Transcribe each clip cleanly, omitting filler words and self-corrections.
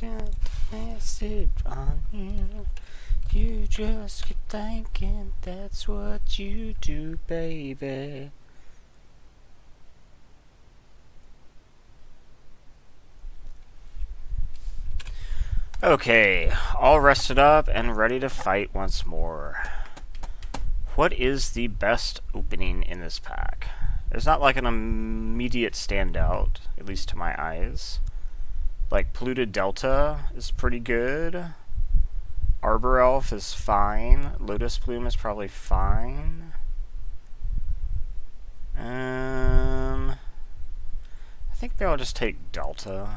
got the message on you. You just keep thinking that's what you do, baby. Okay, all rested up and ready to fight once more. What is the best opening in this pack? There's not like an immediate standout, at least to my eyes. Like, Polluted Delta is pretty good. Arbor Elf is fine. Lotus Bloom is probably fine. I think maybe I'll just take Delta.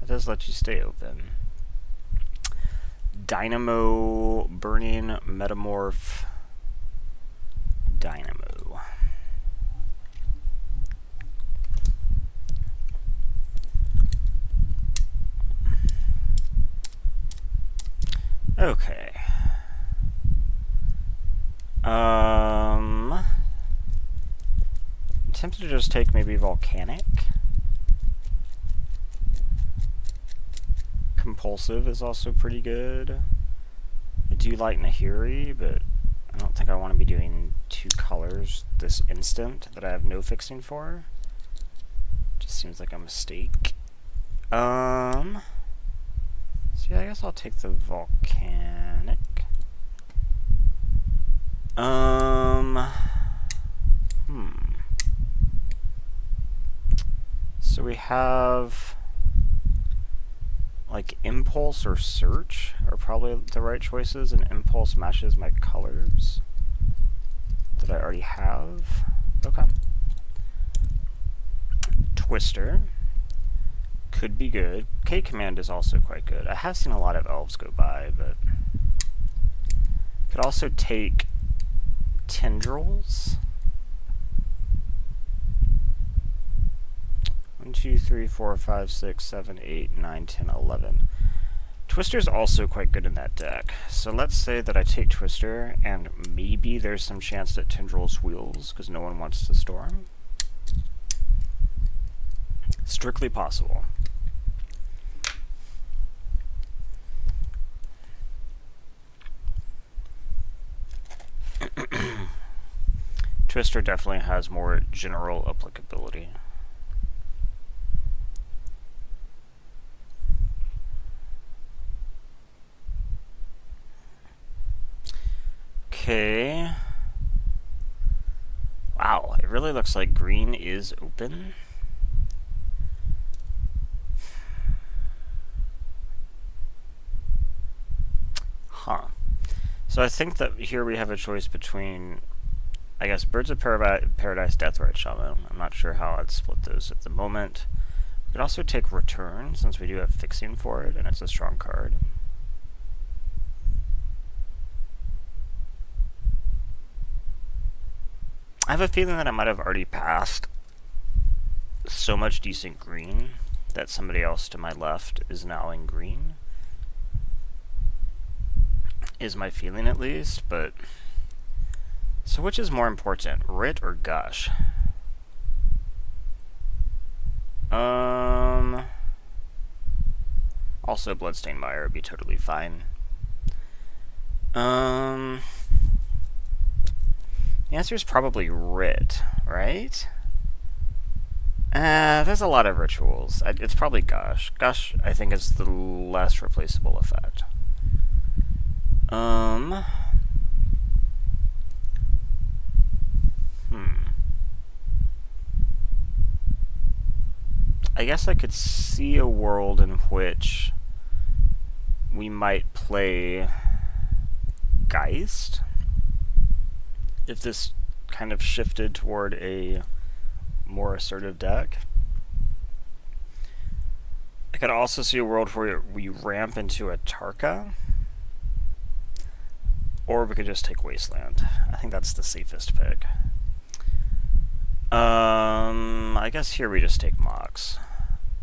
It does let you stay open. Dynamo, Burning, Metamorph, Dynamo. Okay. I'm tempted to just take maybe Volcanic. Compulsive is also pretty good. I do like Nahiri, but I don't think I want to be doing 2 colors this instant that I have no fixing for. Just seems like a mistake. So yeah, I guess I'll take the Volcanic. So we have like Impulse or Search are probably the right choices, and Impulse matches my colors that I already have. Okay. Twister could be good. K-Command is also quite good. I have seen a lot of elves go by, but could also take Tendrils. 1, 2, 3, 4, 5, 6, 7, 8, 9, 10, 11. Twister's also quite good in that deck. So let's say that I take Twister, and maybe there's some chance that Tendrils wheels, because no one wants to Storm. Strictly possible. Twister definitely has more general applicability. Okay. Wow, it really looks like green is open. Huh. So I think that here we have a choice between, I guess, Birds of Paradise, Deathrite Shaman. I'm not sure how I'd split those at the moment. We could also take Return, since we do have fixing for it, and it's a strong card. I have a feeling that I might have already passed so much decent green that somebody else to my left is now in green. Is my feeling, at least, but... So which is more important, Writ or Gush? Also Bloodstained Mire would be totally fine. The answer is probably Writ, right? There's a lot of rituals. It's probably Gush. Gush, I think, is the less replaceable effect. I guess I could see a world in which we might play Geist if this kind of shifted toward a more assertive deck. I could also see a world where we ramp into a Tarka, or we could just take Wasteland. I think that's the safest pick. I guess here we just take Mox.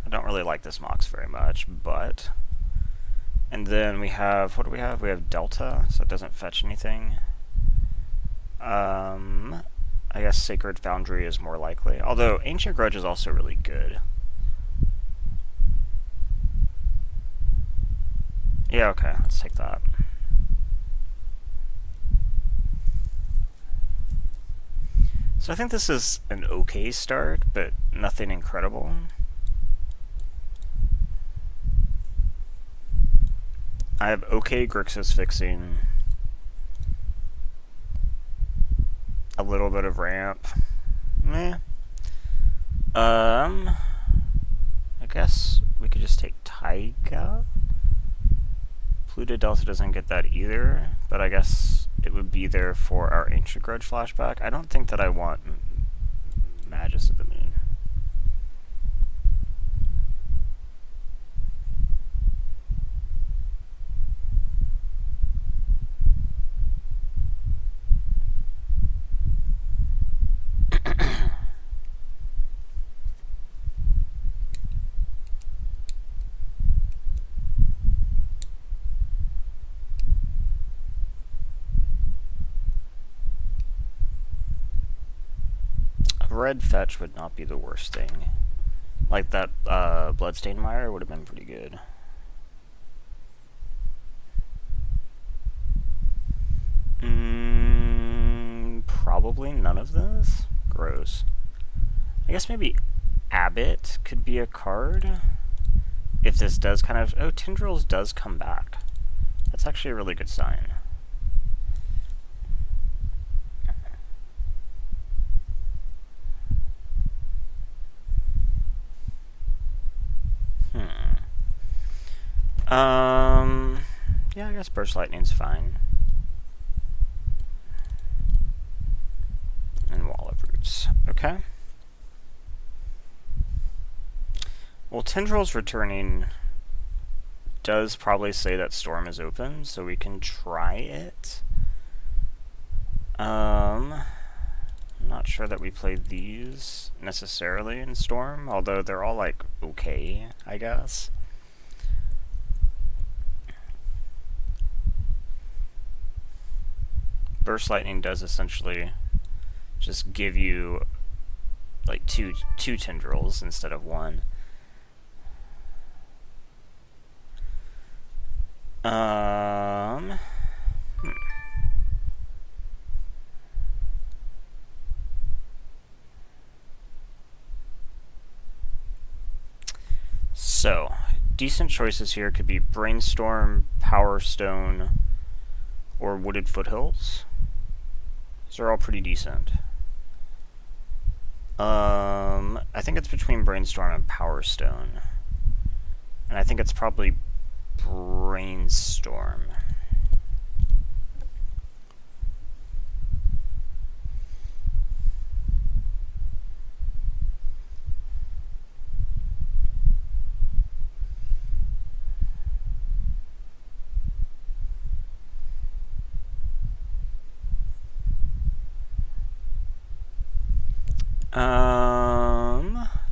I don't really like this Mox very much, but... And then we have, what do we have? We have Delta, so it doesn't fetch anything. I guess Sacred Foundry is more likely, although Ancient Grudge is also really good. Yeah, okay, let's take that. So I think this is an okay start, but nothing incredible. I have okay Grixis fixing, a little bit of ramp. Meh. I guess we could just take Taiga. Pluto Delta doesn't get that either, but I guess it would be there for our Ancient Grudge flashback. I don't think that I want Magus of the Moon. Red fetch would not be the worst thing. Like that Bloodstained Mire would have been pretty good. Probably none of this? Gross. I guess maybe Abbott could be a card. If this does kind of... Oh, Tendrils does come back. That's actually a really good sign. Yeah, I guess Burst Lightning's fine. And Wall of Roots. Okay. Well, Tendrils returning does probably say that Storm is open, so we can try it. I'm not sure that we played these necessarily in Storm, although they're all, like, okay, I guess. Burst Lightning does essentially just give you like two Tendrils instead of one. So, decent choices here could be Brainstorm, Power Stone, or Wooded Foothills. These are all pretty decent. I think it's between Brainstorm and Power Stone. And I think it's probably Brainstorm.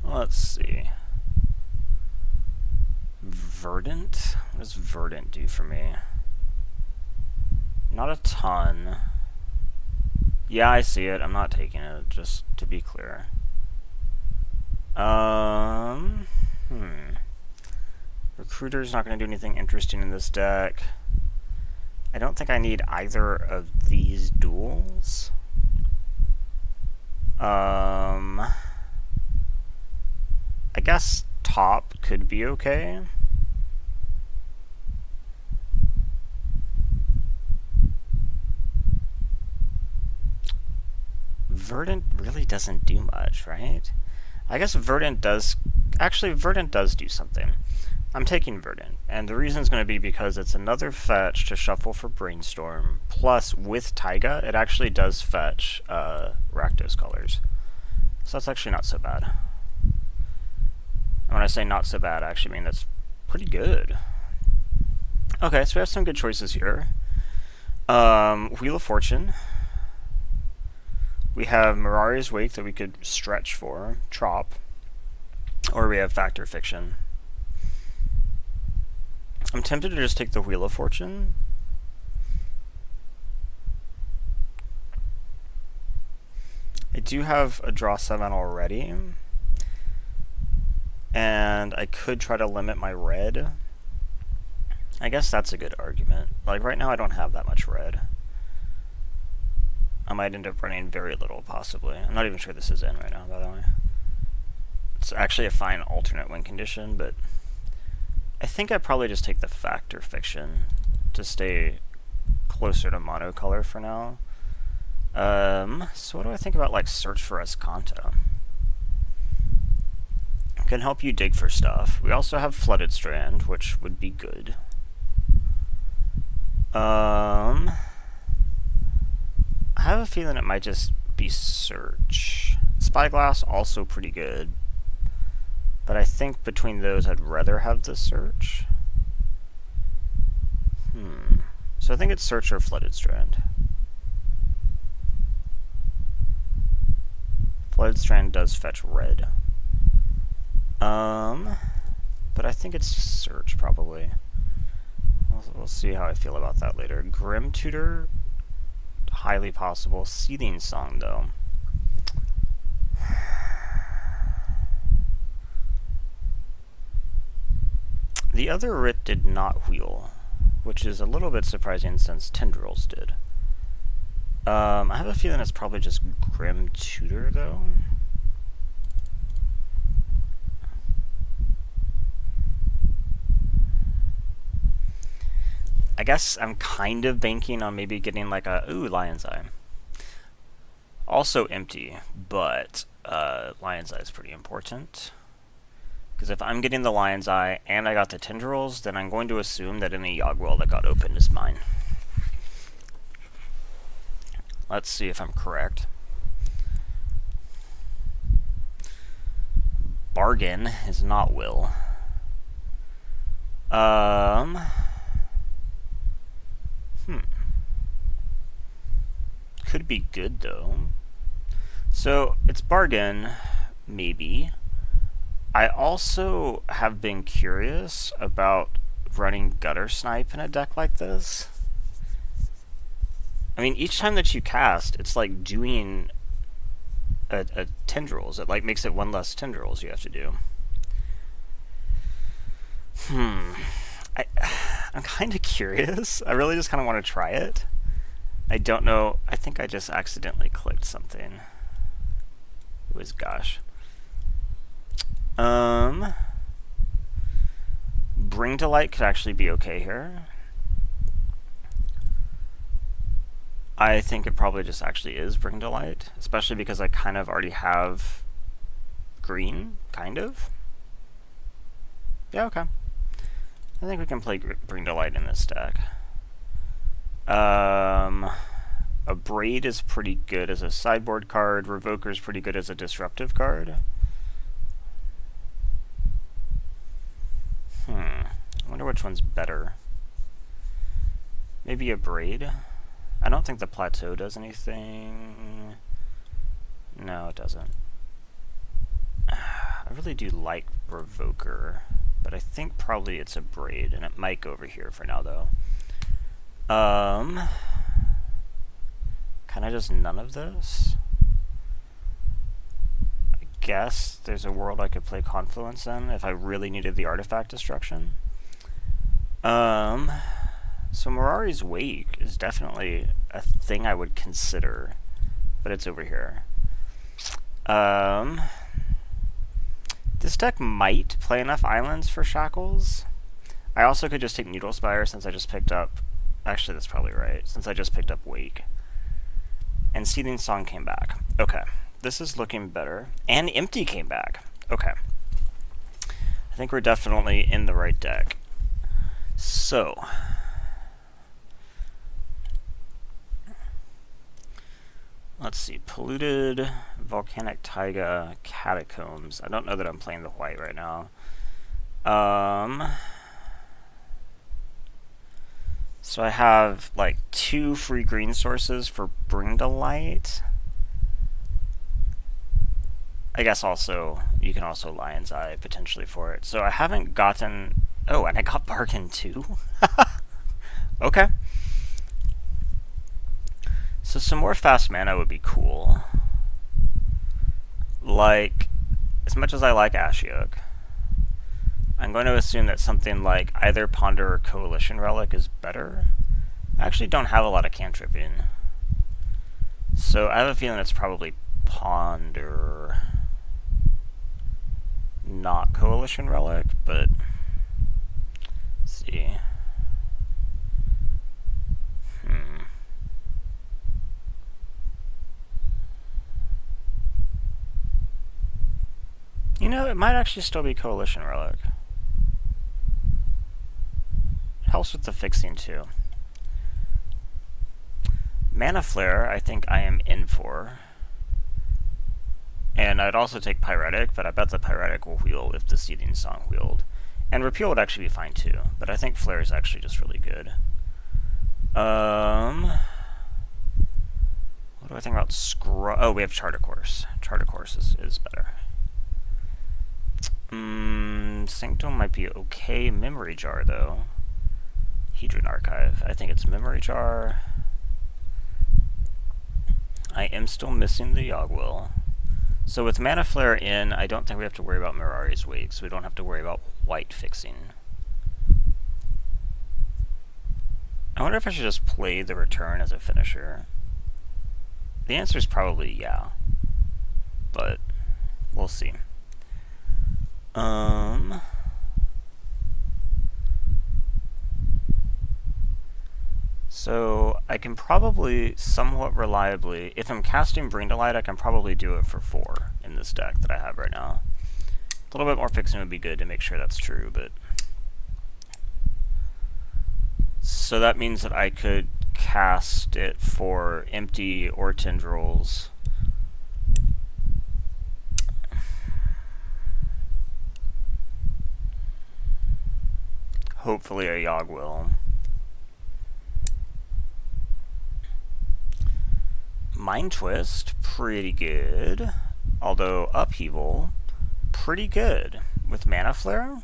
Let's see. Verdant? What does Verdant do for me? Not a ton. Yeah, I see it. I'm not taking it, just to be clear. Recruiter's not going to do anything interesting in this deck. I don't think I need either of these duels. I guess top could be okay. Verdant really doesn't do much, right? I guess Verdant does... Actually, Verdant does do something. I'm taking Verdant, and the reason is going to be because it's another fetch to shuffle for Brainstorm, plus with Taiga, it actually does fetch Rakdos colors. So that's actually not so bad. And when I say not so bad, I actually mean that's pretty good. Okay, so we have some good choices here. Wheel of Fortune. We have Mirari's Wake that we could stretch for, Trop. Or we have Factor Fiction. I'm tempted to just take the Wheel of Fortune. I do have a draw 7 already. And I could try to limit my red. I guess that's a good argument. Like, right now I don't have that much red. I might end up running very little, possibly. I'm not even sure this is in right now, by the way. It's actually a fine alternate win condition, but I think I'd probably just take the fact or fiction to stay closer to monocolor for now. So what do I think about, like, search for Escanto? Can help you dig for stuff. We also have Flooded Strand, which would be good. I have a feeling it might just be search. Spyglass, also pretty good. But I think between those, I'd rather have the search. So I think it's search or Flooded Strand. Flooded Strand does fetch red. But I think it's search, probably. We'll see how I feel about that later. Grim Tutor, highly possible. Seething Song, though. The other writ did not wheel, which is a little bit surprising since Tendrils did. I have a feeling it's probably just Grim Tutor, though. I guess I'm kind of banking on maybe getting like a, ooh, Lion's Eye. Also empty, but Lion's Eye is pretty important. Because if I'm getting the Lion's Eye and I got the Tendrils, then I'm going to assume that any Yawgmoth that got opened is mine. Let's see if I'm correct. Bargain is not will. Could be good, though. So, it's bargain, maybe. I also have been curious about running Gutter Snipe in a deck like this. I mean, each time that you cast, it's like doing a Tendrils. It like makes it one less Tendrils you have to do. I'm kind of curious. I really just kind of want to try it. I don't know. I think I just accidentally clicked something. It was gosh. Bring to Light could actually be okay here. I think it probably just actually is Bring to Light, especially because I kind of already have green, kind of. Yeah, okay. I think we can play Bring to Light in this deck. A Braid is pretty good as a sideboard card. Revoker is pretty good as a disruptive card. I wonder which one's better. Maybe a Braid. I don't think the Plateau does anything. No, it doesn't. I really do like Revoker, but I think probably it's a Braid, and it might go over here for now, though. Kind of just none of this. I guess there's a world I could play Confluence in if I really needed the artifact destruction. So Mirari's Wake is definitely a thing I would consider, but it's over here. This deck might play enough islands for Shackles. I also could just take Needle Spire since I just picked up... Actually, that's probably right, since I just picked up Wake. And Seething Song came back. Okay, this is looking better. And Empty came back. Okay. I think we're definitely in the right deck. So... let's see. Polluted, Volcanic Taiga, Catacombs. I don't know that I'm playing the white right now. So I have like 2 free green sources for Bring to Light. I guess also, you can also Lion's Eye potentially for it. So I haven't gotten... Oh, and I got Bargain too? Okay. So some more fast mana would be cool. Like, as much as I like Ashiok, I'm going to assume that something like either Ponder or Coalition Relic is better. I actually don't have a lot of cantripping, so I have a feeling it's probably Ponder, not Coalition Relic, but let's see. You know, it might actually still be Coalition Relic. It helps with the fixing too. Mana Flare, I think I am in for. And I'd also take Pyretic, but I bet the Pyretic will wheel if the Seething Song wheeled. And Repeal would actually be fine too, but I think Flare is actually just really good. What do I think about Scrub? Oh, we have Charter Course. Charter Course is better. Sanctum might be okay. Memory Jar, though. Hedron Archive. I think it's Memory Jar. I am still missing the Yawgmoth. So with Mana Flare in, I don't think we have to worry about Mirari's Wake, so we don't have to worry about white fixing. I wonder if I should just play the Return as a finisher. The answer is probably yeah, but we'll see. So I can probably somewhat reliably, if I'm casting Bring to Light, I can probably do it for 4 in this deck that I have right now. A little bit more fixing would be good to make sure that's true, but so that means that I could cast it for Empty or Tendrils. Hopefully a Yawgmoth. Mind Twist, pretty good. Although Upheaval, pretty good. With Mana Flare?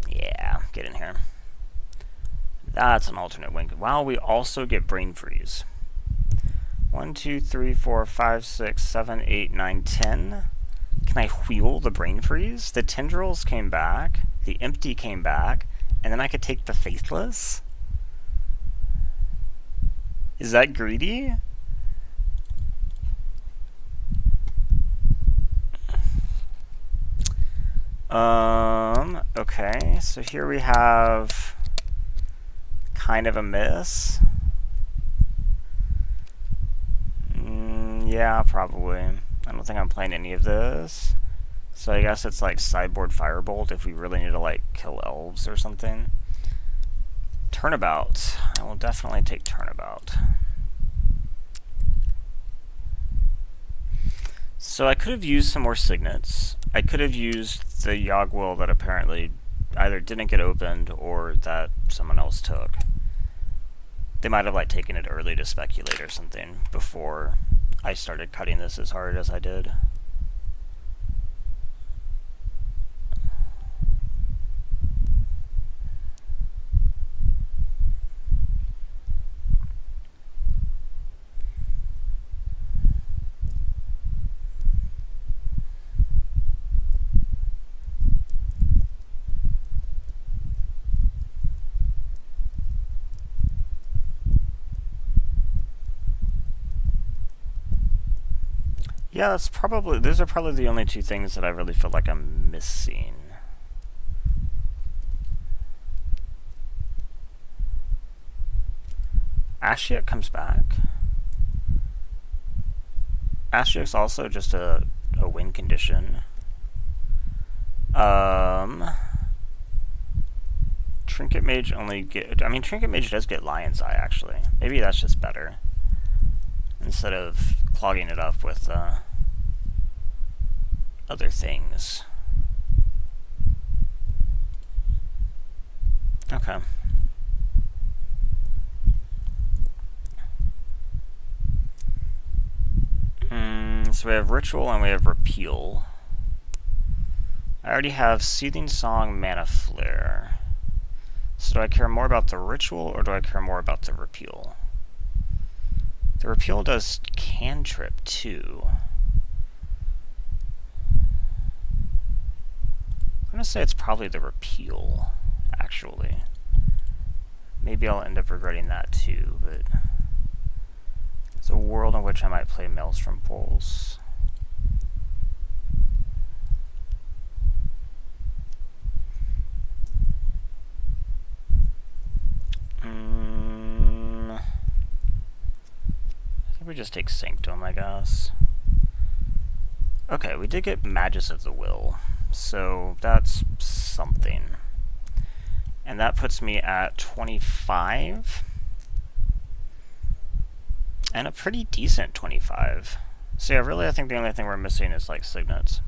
Yeah, get in here. That's an alternate win. Wow, we also get Brain Freeze. 1, 2, 3, 4, 5, 6, 7, 8, 9, 10. Can I wheel the Brain Freeze? The Tendrils came back, the Empty came back, and then I could take the Faithless? Is that greedy? Okay, so here we have kind of a miss. Yeah, probably. I don't think I'm playing any of this. So I guess it's like sideboard Firebolt if we really need to like kill elves or something. Turnabout. I will definitely take Turnabout. So I could have used some more signets. I could have used the Yawgmoth that apparently either didn't get opened or that someone else took. They might have like taken it early to speculate or something before I started cutting this as hard as I did. Yeah, those are probably the only two things that I really feel like I'm missing. Ashiok comes back. Ashiok's also just a win condition. Trinket Mage Trinket Mage does get Lion's Eye, actually. Maybe that's just better. Instead of clogging it up with other things. Okay. So we have Ritual and we have Repeal. I already have Seething Song, Mana Flare. So do I care more about the Ritual or do I care more about the Repeal? The Repeal does cantrip too. want to say it's probably the repeal, actually. Maybe I'll end up regretting that too, but it's a world in which I might play Maelstrom Pulse. I think we just take Sanctum, I guess. Okay, we did get Magus of the Will, so that's something. And that puts me at 25. And a pretty decent 25. So yeah, really I think the only thing we're missing is like signets.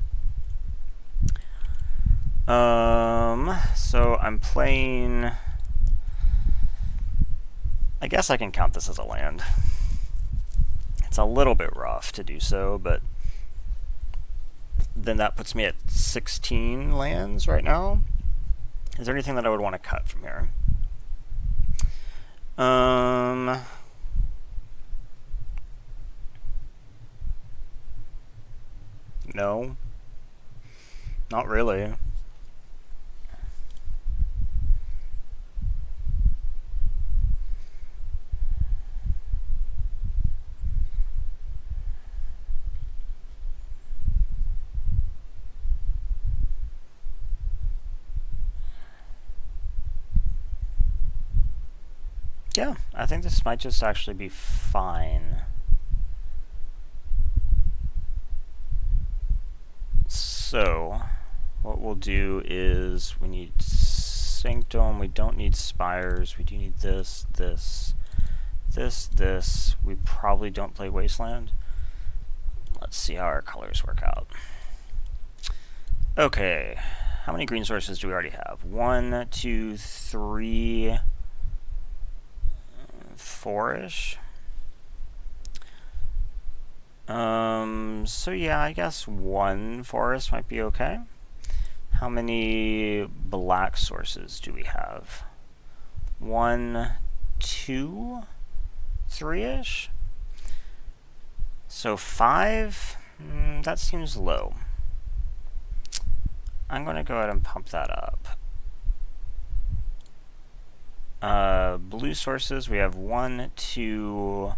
So I'm playing... I guess I can count this as a land. It's a little bit rough to do so, but then that puts me at 16 lands right now. Is there anything that I would want to cut from here? No. Not really. Yeah, I think this might just actually be fine. So, what we'll do is we need Sanctum, we don't need Spires, we do need this, this, this, this. We probably don't play Wasteland. Let's see how our colors work out. Okay, how many green sources do we already have? 1, 2, 3... 4-ish. So yeah, I guess 1 forest might be okay. How many black sources do we have? 1, 2, 3-ish? So 5? That seems low. I'm going to go ahead and pump that up. Blue sources, we have 1, 2...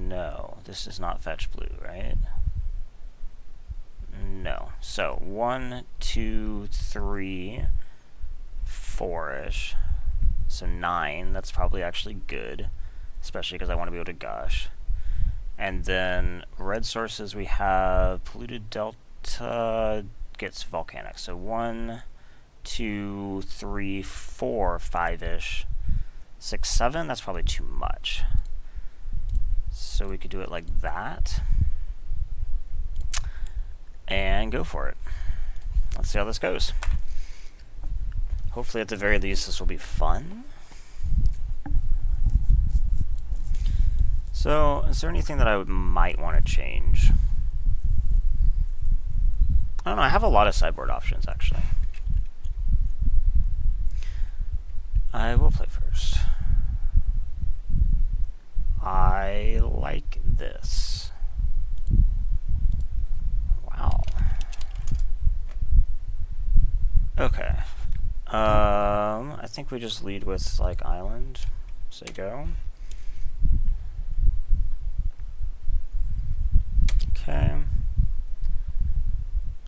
no, this is not fetch blue, right? No. So, 1, 2, 3, 4-ish. So 9, that's probably actually good, especially because I want to be able to gush. And then red sources, we have polluted delta gets volcanic. So 1, 2, 3, 4, 5-ish. 6, 7, that's probably too much. So we could do it like that. And go for it. Let's see how this goes. Hopefully at the very least this will be fun. So, is there anything that I might want to change? I don't know, I have a lot of sideboard options actually. I will play first. I like this. Wow. Okay. I think we just lead with like island. So go. Okay.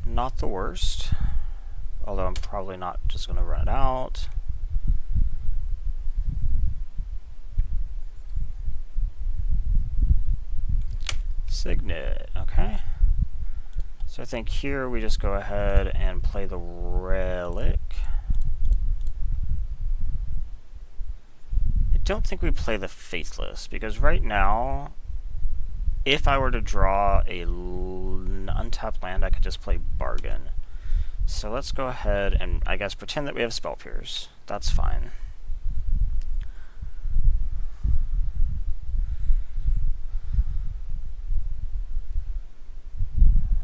Not the worst. Although I'm probably not just going to run it out. Signet, okay. So I think here we just go ahead and play the relic. I don't think we play the Faithless, because right now, if I were to draw an untapped land, I could just play Bargain. So let's go ahead and, I guess, pretend that we have Spell Pierce. That's fine.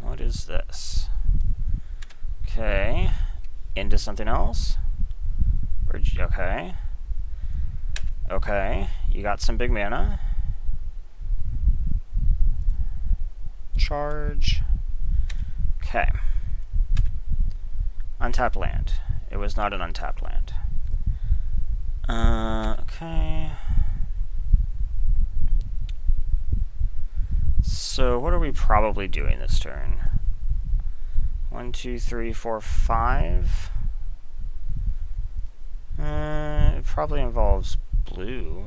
What is this? Okay. Into something else? Okay. Okay. You got some big mana. Charge. Okay. Untapped land. It was not an untapped land. Okay. So what are we probably doing this turn? 1, 2, 3, 4, 5. It probably involves blue.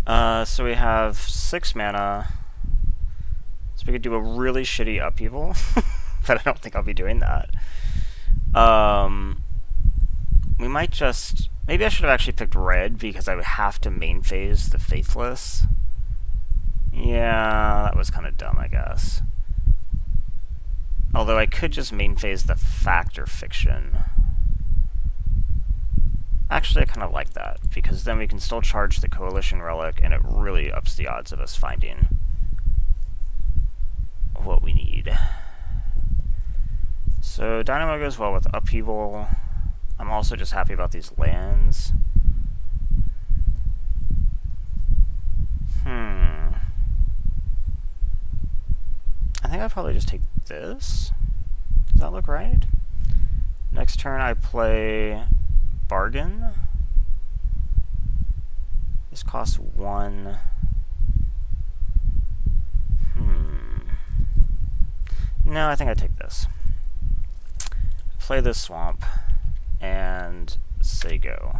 So we have 6 mana. So we could do a really shitty upheaval, but I don't think I'll be doing that. We might just... Maybe I should have actually picked red, because I would have to main phase the Faithless. Yeah, that was kind of dumb, I guess. Although I could just main phase the Fact or Fiction. Actually, I kind of like that, because then we can still charge the Coalition Relic, and it really ups the odds of us finding what we need. So Dynamo goes well with Upheaval. I'm also just happy about these lands. I think I'd probably just take this. Does that look right? Next turn I play Bargain. This costs 1. No, I think I take this. Play this Swamp and say go.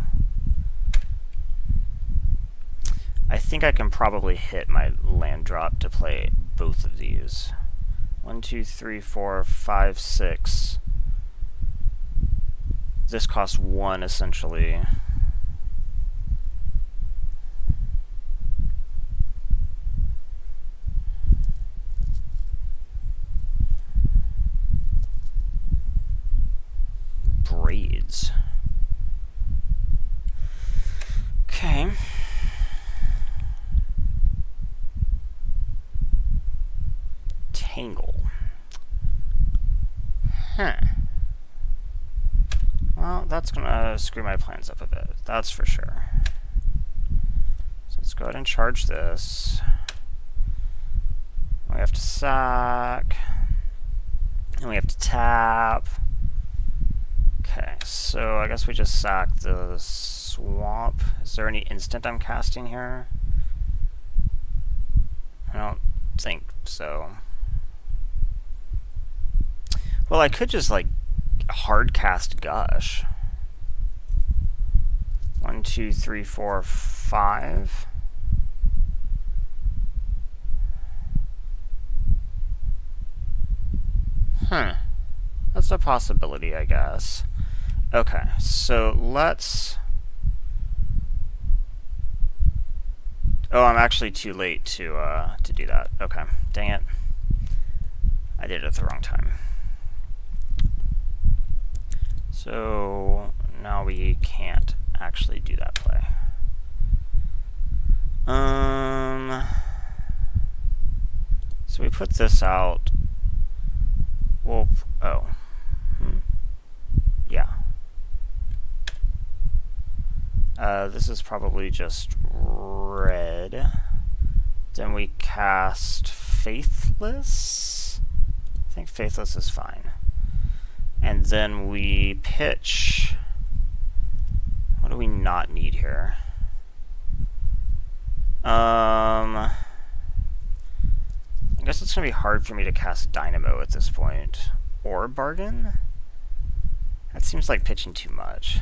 I think I can probably hit my land drop to play both of these. 1, 2, 3, 4, 5, 6. This costs 1 essentially. Braids. Okay. Tangle. Well, that's gonna screw my plans up a bit, that's for sure. So let's go ahead and charge this. We have to sack. And we have to tap. Okay, so I guess we just sack the Swamp. Is there any instant I'm casting here? I don't think so. Well, I could just, like, hard cast Gush. 1, 2, 3, 4, 5. That's a possibility, I guess. Okay, so let's... Oh, I'm actually too late to do that. Okay, dang it. I did it at the wrong time. So now we can't actually do that play. So we put this out. Well, oh. Yeah. This is probably just red. Then we cast Faithless. I think Faithless is fine. And then we pitch. What do we not need here? I guess it's going to be hard for me to cast Dynamo at this point. Or Bargain? That seems like pitching too much.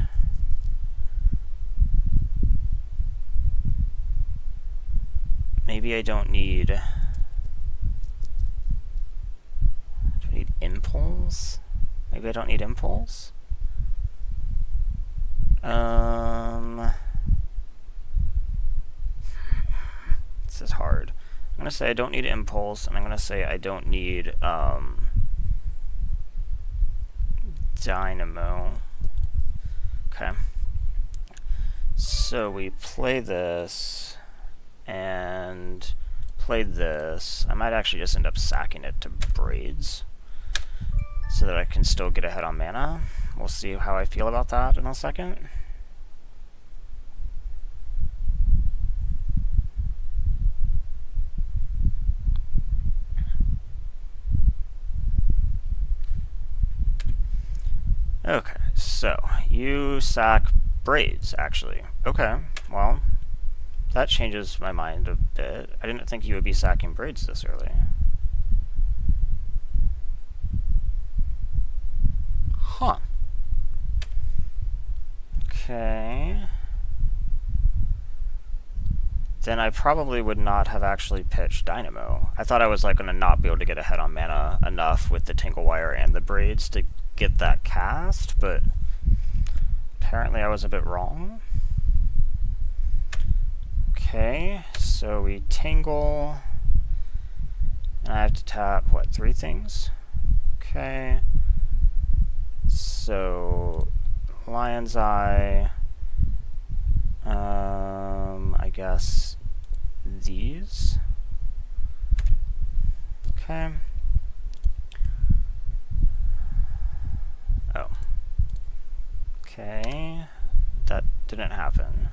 Maybe I don't need... Do I need Impulse? Maybe I don't need Impulse? This is hard. I'm going to say I don't need Impulse, and I'm going to say I don't need Dynamo. Okay. So we play this, and play this. I might actually just end up sacking it to Braids, so that I can still get ahead on mana. We'll see how I feel about that in a second. Okay, so you sack braids, actually. Okay, well, that changes my mind a bit. I didn't think you would be sacking braids this early. Huh. Okay. Then I probably would not have actually pitched Dynamo. I thought I was like going to not be able to get ahead on mana enough with the Tingle Wire and the braids to get that cast, but apparently I was a bit wrong. Okay, so we tingle, and I have to tap, what, 3 things? Okay, so Lion's Eye, I guess these. Okay. Oh. Okay, that didn't happen.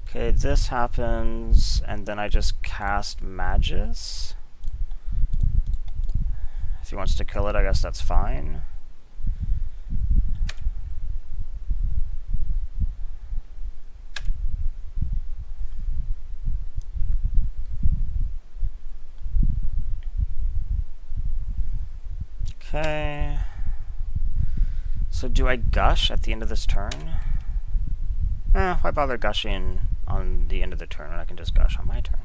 Okay, this happens, and then I just cast Magus. If he wants to kill it, I guess that's fine. Okay. So do I gush at the end of this turn? Why bother gushing on the end of the turn when I can just gush on my turn?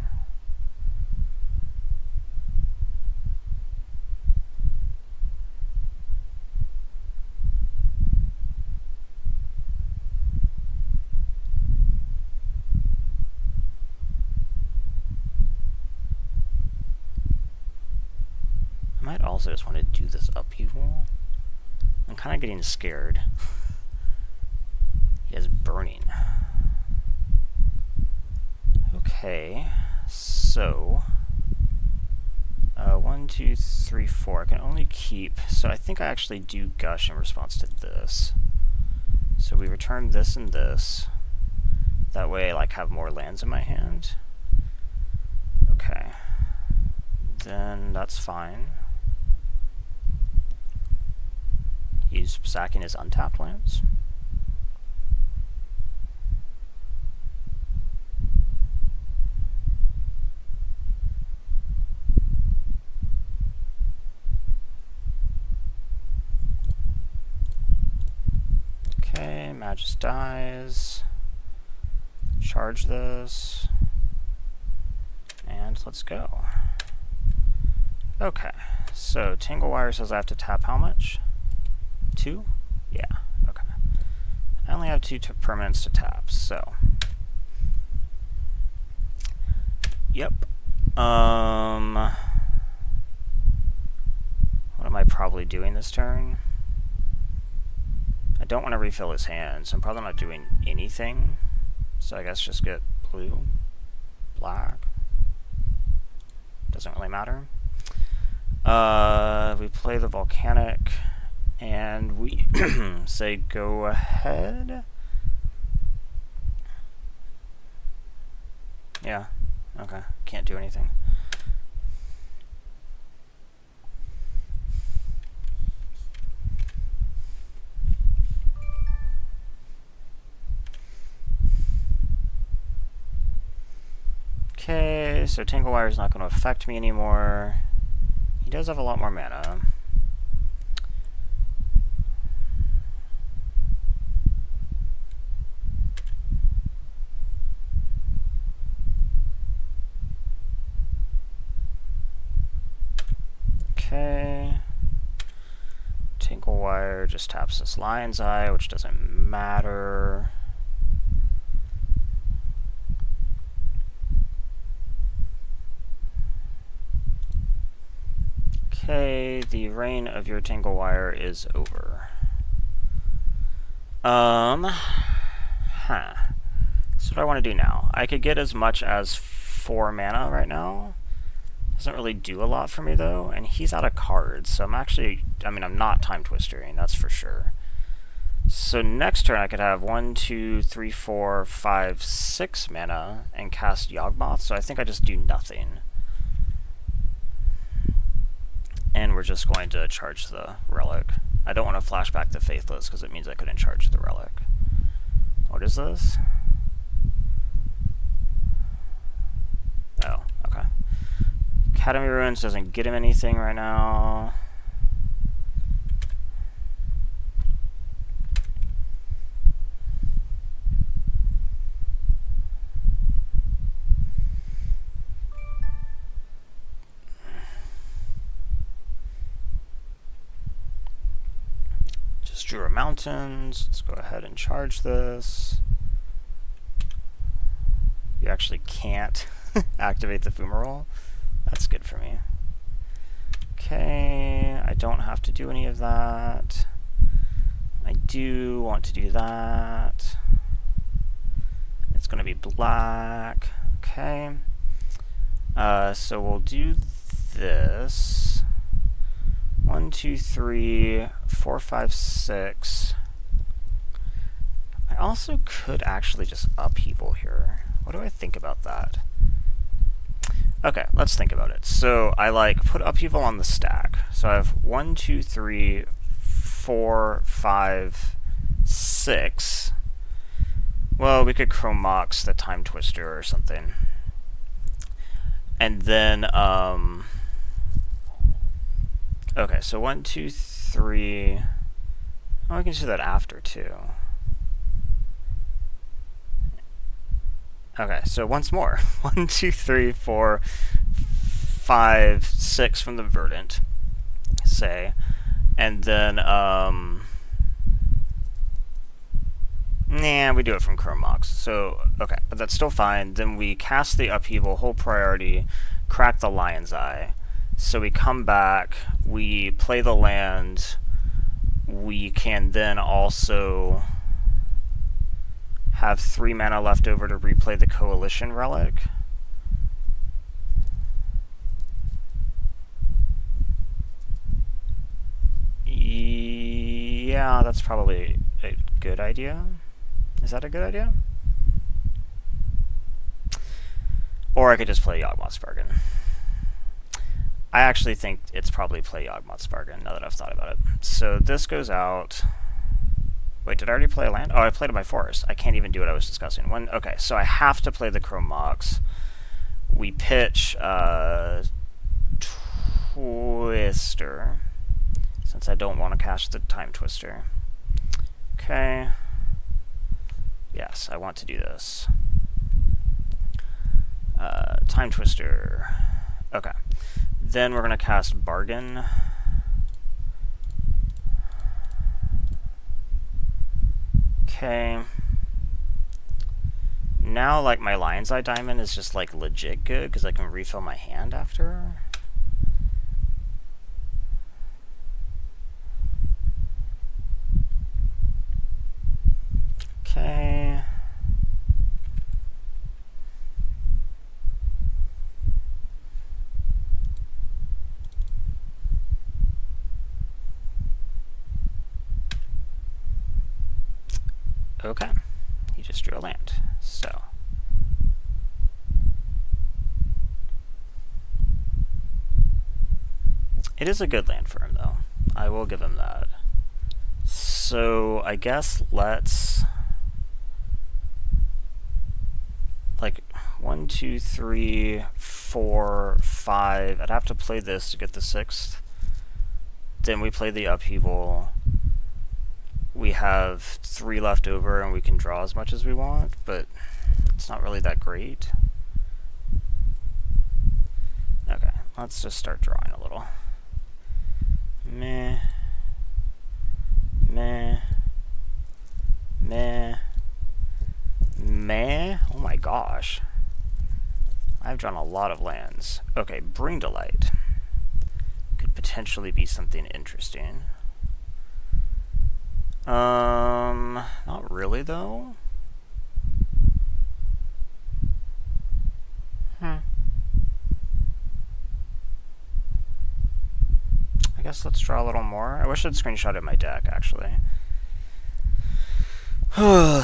I might also just want to do this upheaval. I'm kind of getting scared. He has burning. Okay, so 1, 2, 3, 4. I can only keep. So I think I actually do gush in response to this. So we return this and this. That way I like have more lands in my hand. Okay, then that's fine. He's sacking his untapped lands. Okay, Magus dies. Charge this. And let's go. Okay, so Tingle Wire says I have to tap how much? 2? Yeah, okay. I only have 2 permanents to tap, so. Yep. What am I probably doing this turn? I don't want to refill his hand, so I'm probably not doing anything. So I guess just get blue, black. Doesn't really matter. We play the Volcanic. And we say go ahead. Yeah, okay, can't do anything. Okay, so Tingle Wire is not going to affect me anymore. He does have a lot more mana. Okay. Tingle Wire just taps this Lion's Eye, which doesn't matter. Okay, the reign of your Tingle Wire is over. So what do I want to do now? I could get as much as 4 mana right now. Doesn't really do a lot for me though, and he's out of cards, so I'm actually, I'm not time twistering, that's for sure. So next turn I could have 1, 2, 3, 4, 5, 6 mana and cast Yawgmoth, so I think I just do nothing. And we're just going to charge the relic. I don't want to flash back to Faithless because it means I couldn't charge the relic. What is this? Oh, okay. Academy Ruins doesn't get him anything right now. Jura Mountains. Let's go ahead and charge this. You actually can't activate the fumarole. That's good for me. Okay, I don't have to do any of that. I do want to do that. It's going to be black. Okay. So we'll do this. 1, 2, 3, 4, 5, 6. I also could actually just upheaval here. What do I think about that? Okay, let's think about it. So I like put upheaval on the stack. So I have 1, 2, 3, 4, 5, 6. Well, we could Chrome Mox the Time Twister or something. And then, okay, so 1, 2, 3. Oh, we can do that after too. Okay, so once more. 1, 2, 3, 4, 5, 6 from the Verdant, say. And then, nah, we do it from Chrome Mox. So, okay, but that's still fine. Then we cast the upheaval, hold priority, crack the Lion's Eye. So we come back, we play the land, we can then also have 3 mana left over to replay the Coalition Relic. Yeah, that's probably a good idea. Is that a good idea? Or I could just play Yawgmoth's Bargain. I actually think it's probably play Yawgmoth's Bargain, now that I've thought about it. So this goes out. Wait, did I already play a land? Oh, I played it by forest. I can't even do what I was discussing. Okay, so I have to play the Chrome Mox. We pitch Twister, since I don't want to cast the Time Twister. Okay. Yes, I want to do this. Time Twister. Okay. Then we're going to cast Bargain. Okay. Now, like, my Lion's Eye Diamond is just, like, legit good, because I can refill my hand after. Okay. Okay, he just drew a land, so. It is a good land for him, though. I will give him that. So, I guess let's, like, 1, 2, 3, 4, 5. I'd have to play this to get the 6th. Then we play the upheaval. We have 3 left over, and we can draw as much as we want, but it's not really that great. Okay, let's just start drawing a little. Meh. Meh. Meh. Meh. Oh my gosh. I've drawn a lot of lands. Okay, Bring Delight. Could potentially be something interesting. Not really, though. I guess let's draw a little more. I wish I'd screenshotted my deck, actually.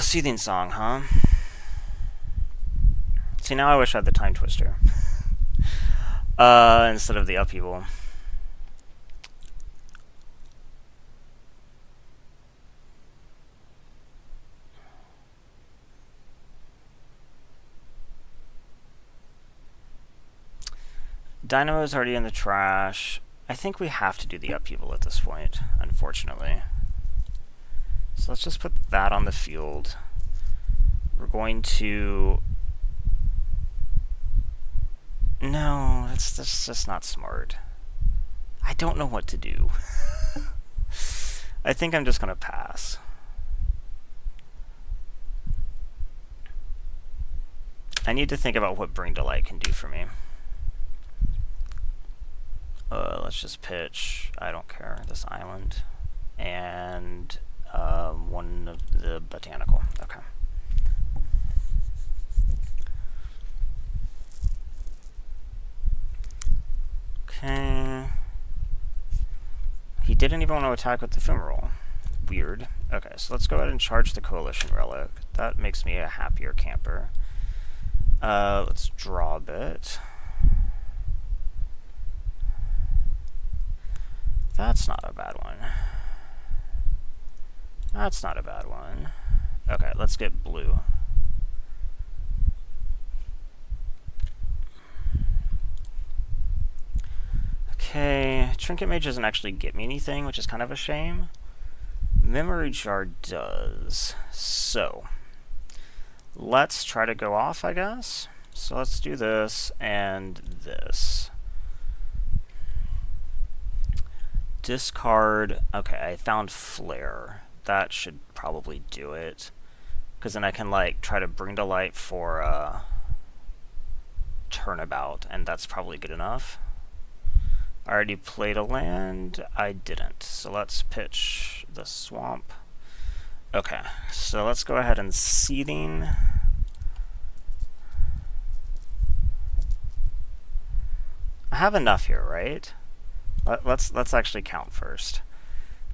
Seething Song, huh? See, now I wish I had the Time Twister. Instead of the upheaval. dynamo's already in the trash. I think we have to do the upheaval at this point, unfortunately. So let's just put that on the field. We're going to... No, that's just not smart. I don't know what to do. I think I'm just going to pass. I need to think about what Bring to Light can do for me. Let's just pitch, I don't care, this island. And one of the botanical. Okay. Okay. He didn't even want to attack with the Ephemeral. Weird. Okay, so let's go ahead and charge the Coalition Relic. That makes me a happier camper. Let's draw a bit. That's not a bad one. That's not a bad one. Okay, let's get blue. Okay, Trinket Mage doesn't actually get me anything, which is kind of a shame. Memory Jar does. So, let's try to go off, I guess. So let's do this and this. Discard. Okay, I found Flare. That should probably do it. Because then I can, like, try to Bring to Light for Turnabout, and that's probably good enough. I already played a land. I didn't. So let's pitch the Swamp. Okay, so let's go ahead and Seething. I have enough here, right? Let's actually count first.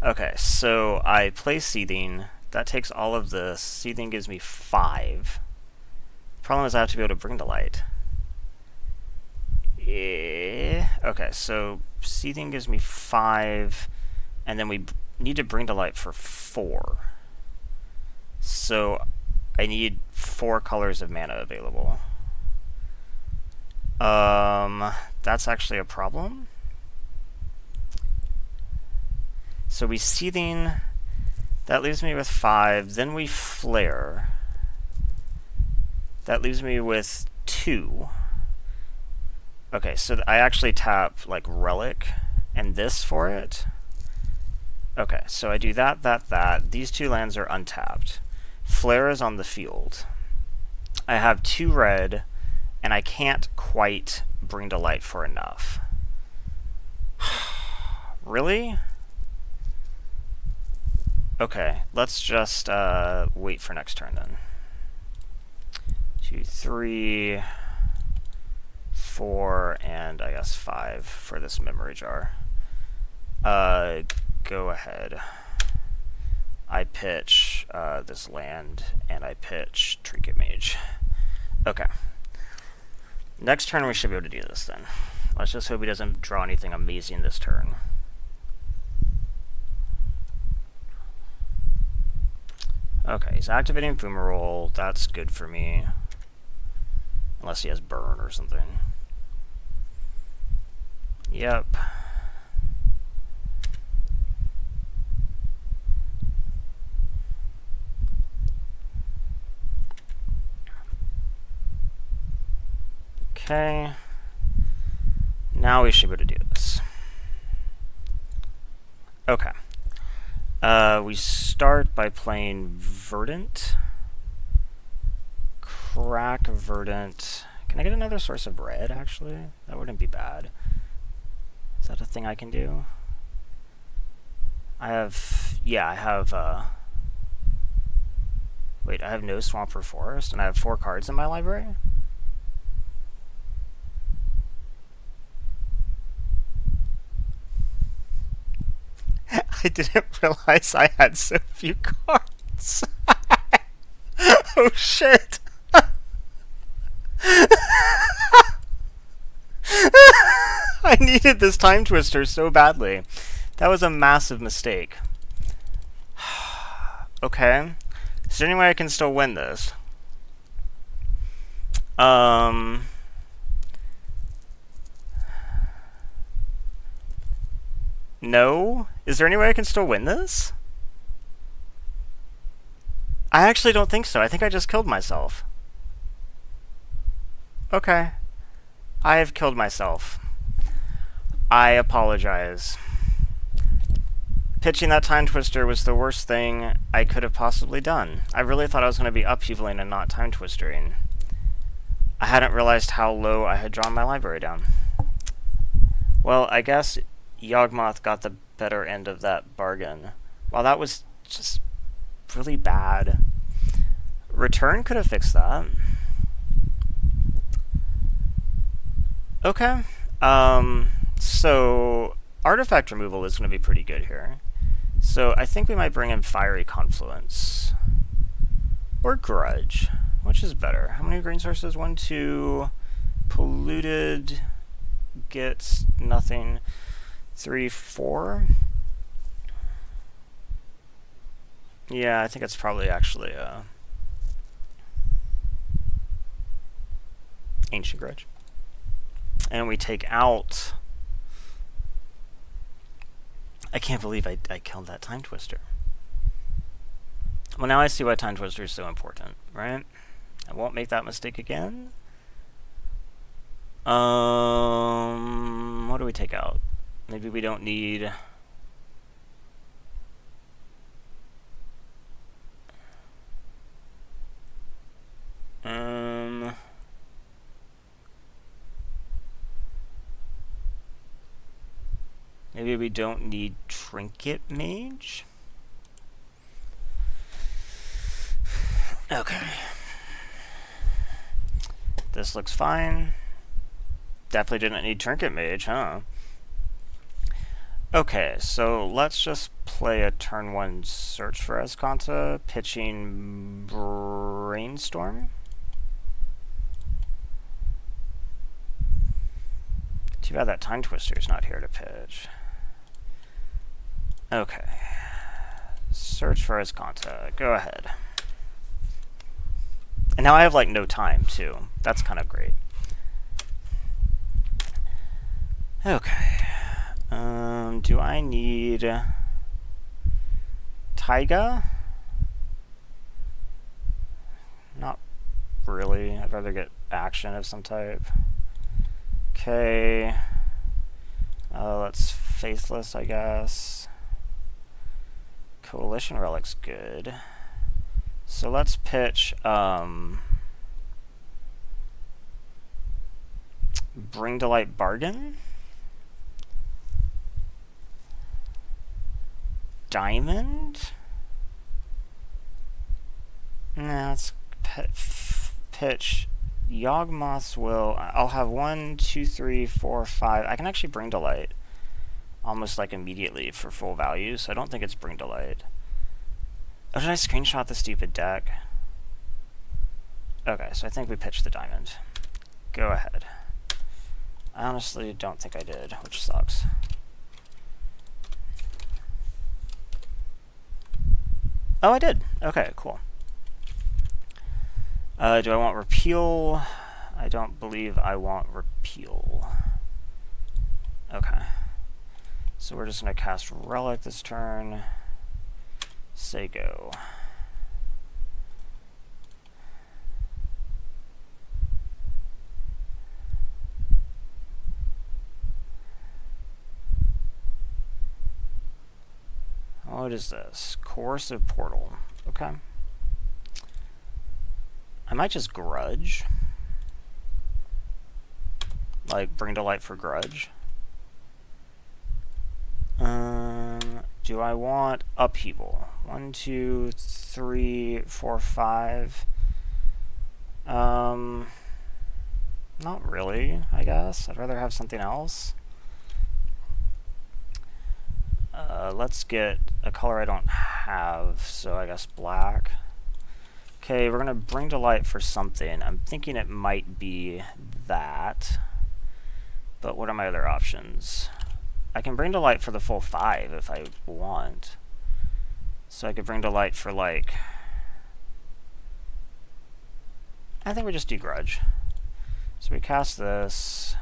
Okay, so I play Seething. That takes all of this. Seething gives me 5. Problem is I have to be able to Bring to Light. Yeah. Okay, so Seething gives me 5, and then we need to Bring to Light for 4. So I need 4 colors of mana available. That's actually a problem. So we Seething, that leaves me with 5, then we Flare. That leaves me with 2. Okay, so I actually tap, like, Relic and this for it. Okay, so I do that. These 2 lands are untapped. Flare is on the field. I have 2 red, and I can't quite Bring to Light for enough. Really? Okay, let's just wait for next turn then. 2, 3, 4, and I guess 5 for this Memory Jar. Go ahead. I pitch this land, and I pitch Trinket Mage. Okay. Next turn we should be able to do this then. Let's just hope he doesn't draw anything amazing this turn. Okay, he's activating Ephemeral. That's good for me. Unless he has Burn or something. Yep. Okay. Now we should be able to do this. Okay. We start by playing Verdant. Crack Verdant. Can I get another source of red, actually? That wouldn't be bad. Is that a thing I can do? I have... Yeah, I have... Wait, I have no Swamp or Forest, and I have 4 cards in my library? I didn't realize I had so few cards. Oh shit. I needed this Time Twister so badly. That was a massive mistake. Okay. Is there any way I can still win this? No? Is there any way I can still win this? I actually don't think so. I think I just killed myself. Okay. I have killed myself. I apologize. Pitching that time twister was the worst thing I could have possibly done. I really thought I was going to be upheavaling and not time twistering. I hadn't realized how low I had drawn my library down. Well, I guess Yawgmoth got the better end of that bargain. Well, that was just really bad. Return could have fixed that. Okay. So artifact removal is going to be pretty good here. So I think we might bring in Fiery Confluence. Or Grudge. Which is better? How many green sources? 1, 2. Polluted. Gets nothing. 3, 4. Yeah, I think it's probably actually Ancient Grudge. And we take out... I can't believe I killed that time twister. Well, now I see why time twister is so important, right? I won't make that mistake again. What do we take out? Maybe we don't need... Maybe we don't need Trinket Mage? Okay. This looks fine. Definitely didn't need Trinket Mage, huh? Okay, so let's just play a turn 1 search for Escanta, pitching Brainstorm. Too bad that Time Twister's not here to pitch. Okay. Search for Escanta. Go ahead. And now I have, like, no time, too. That's kind of great. Okay. Do I need... Taiga? Not really. I'd rather get action of some type. Okay. Let's Faithless, I guess. Coalition Relic's good. So let's pitch Bring to Light Bargain. Diamond. Nah, let's pitch Yawgmoth's Will. I'll have 1, 2, 3, 4, 5. I can actually Bring to Light almost like immediately for full value, so I don't think it's Bring to Light. Oh, did I screenshot the stupid deck? Okay, so I think we pitched the diamond. Go ahead. I honestly don't think I did, which sucks. Oh, I did. Okay, cool. Do I want repeal? I don't believe I want repeal. Okay. So we're just going to cast Relic this turn. Say go. What is this? Coercive Portal. Okay. I might just Grudge. Like, Bring to Light for Grudge. Do I want Upheaval? 1, 2, 3, 4, 5. Not really, I guess. I'd rather have something else. Let's get a color I don't have, so I guess black. Okay, we're going to Bring to Light for something. I'm thinking it might be that. But what are my other options? I can Bring to Light for the full 5 if I want. So I could Bring to Light for, like... I think we just do Grudge. So we cast this.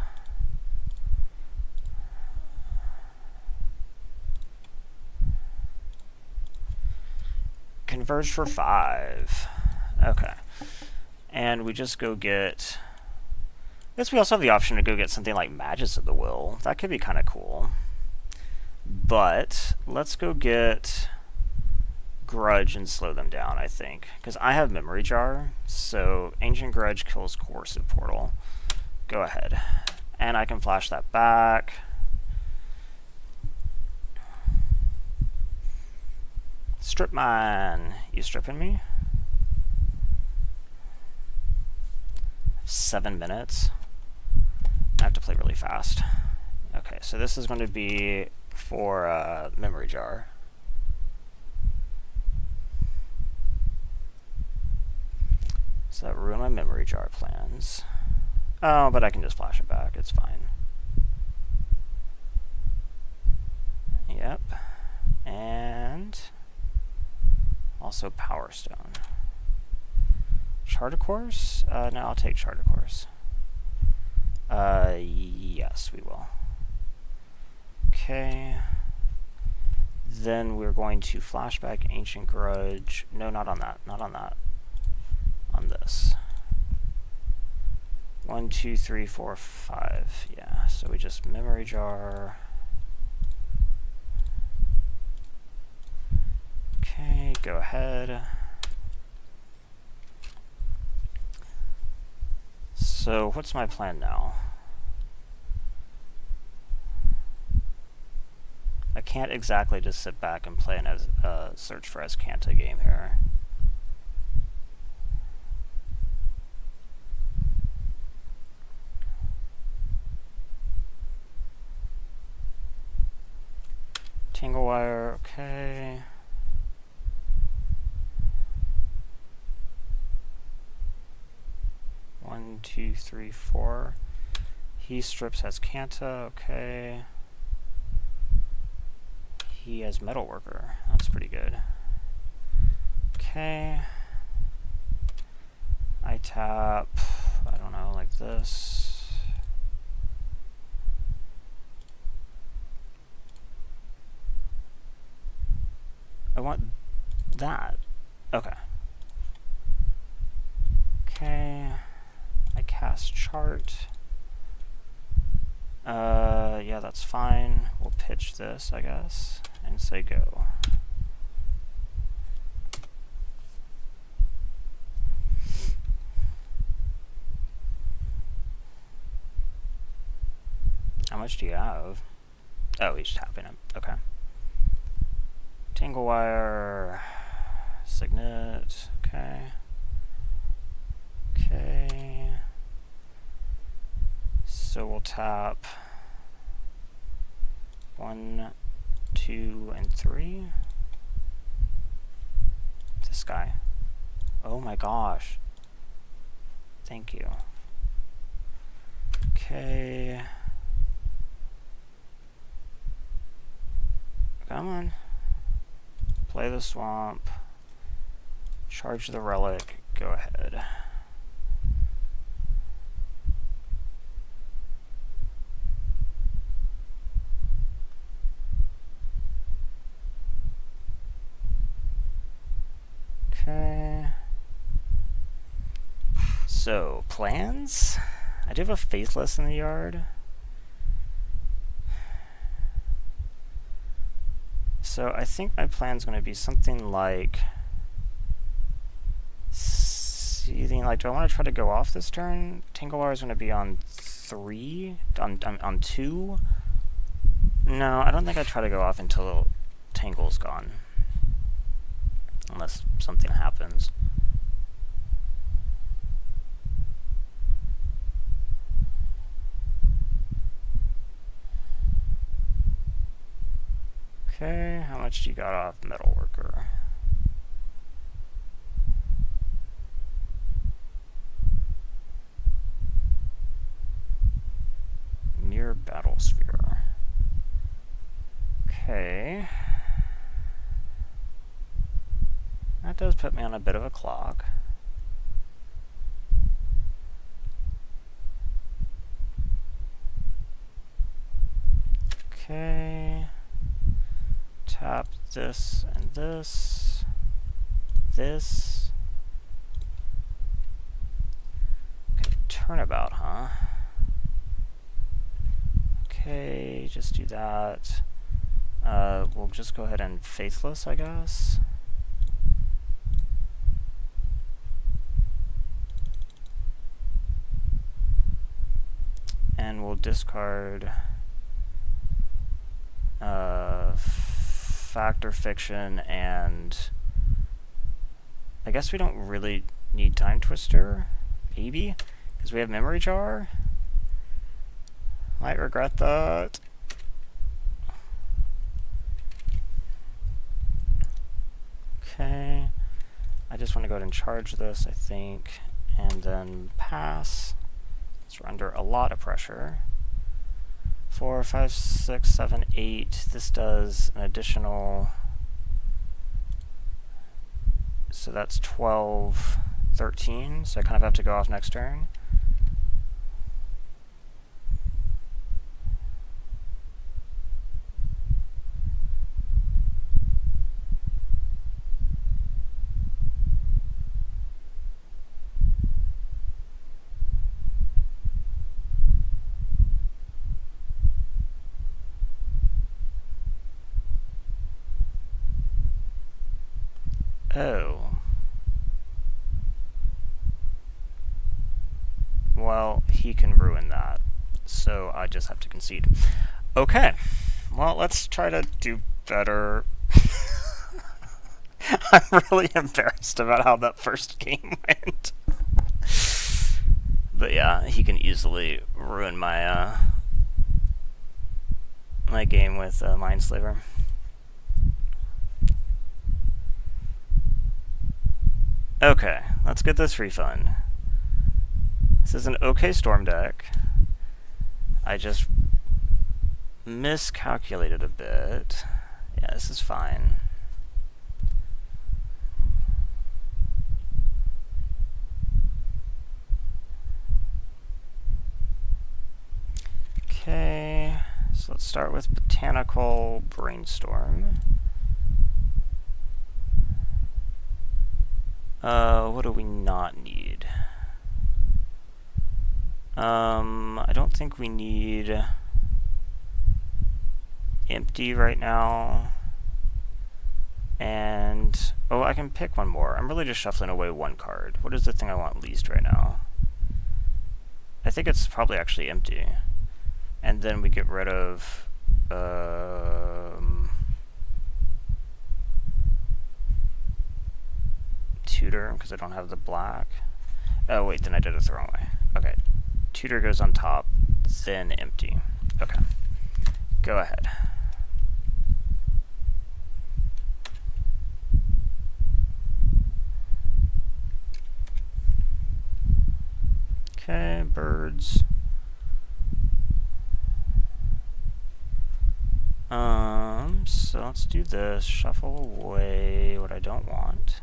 Converge for 5. Okay. And we just go get... I guess we also have the option to go get something like Magus of the Will. That could be kind of cool. But let's go get Grudge and slow them down, I think. Because I have Memory Jar, so Ancient Grudge kills Coercive Portal. Go ahead. And I can flash that back. Strip Mine. You stripping me? 7 minutes. I have to play really fast. Okay, so this is going to be for Memory Jar. Does that ruin my Memory Jar plans? Oh, but I can just flash it back. It's fine. Yep. And also Power Stone. Charter Course? No, I'll take Charter Course. Yes, we will. Okay. Then we're going to flashback Ancient Grudge. No, not on that. Not on that. On this. 1, 2, 3, 4, 5. Yeah, so we just Memory Jar. Okay, go ahead. So, what's my plan now? I can't exactly just sit back and play a Search for Azcanta game here. Tangle Wire, okay. One, 2, 3, 4. He strips Azcanta, okay. He has Metalworker. That's pretty good. Okay. I tap, I don't know, like this. I want that. Okay. Okay. I cast Chart. Yeah, that's fine. We'll pitch this, I guess, and say go. How much do you have? Oh, he's tapping him. Okay. Tangle Wire. Signet. Okay. Okay. So we'll tap 1, 2, and 3. This guy. Oh my gosh. Thank you. Okay. Come on. Play the swamp. Charge the relic. Go ahead. Okay. So, plans? I do have a Faithless in the yard. So, I think my plan's going to be something like... Seething, like, do I want to try to go off this turn? Tanglewire is going to be on 3? On 2? No, I don't think I try to go off until Tangle's gone. Unless something happens. Okay, how much do you got off Metalworker? Mere Battle Sphere. Okay. That does put me on a bit of a clock. Okay. Tap this and this. this. Okay, turnabout, huh? Okay, just do that. We'll just go ahead and faithless, I guess. And we'll discard fact or fiction, and I guess we don't really need time twister, maybe, because we have memory jar. Might regret that. Okay, I just want to go ahead and charge this, I think, and then pass. So we're under a lot of pressure. 4, 5, 6, 7, 8. This does an additional, so that's 12, 13. So I kind of have to go off next turn. Oh. Well, he can ruin that, so I just have to concede. Okay. Well, let's try to do better. I'm really embarrassed about how that first game went. But yeah, he can easily ruin my my game with Mindslaver. Okay, let's get this refund. This is an okay storm deck. I just miscalculated a bit. Yeah, this is fine. Okay, so let's start with Botanical Brainstorm. What do we not need? I don't think we need empty right now. And, oh, I can pick one more. I'm really just shuffling away one card. What is the thing I want least right now? I think it's probably actually empty. And then we get rid of, Tutor, because I don't have the black. Oh wait, then I did it the wrong way. Okay, Tutor goes on top, then empty. Okay, go ahead. Okay, birds. So let's do this. Shuffle away what I don't want.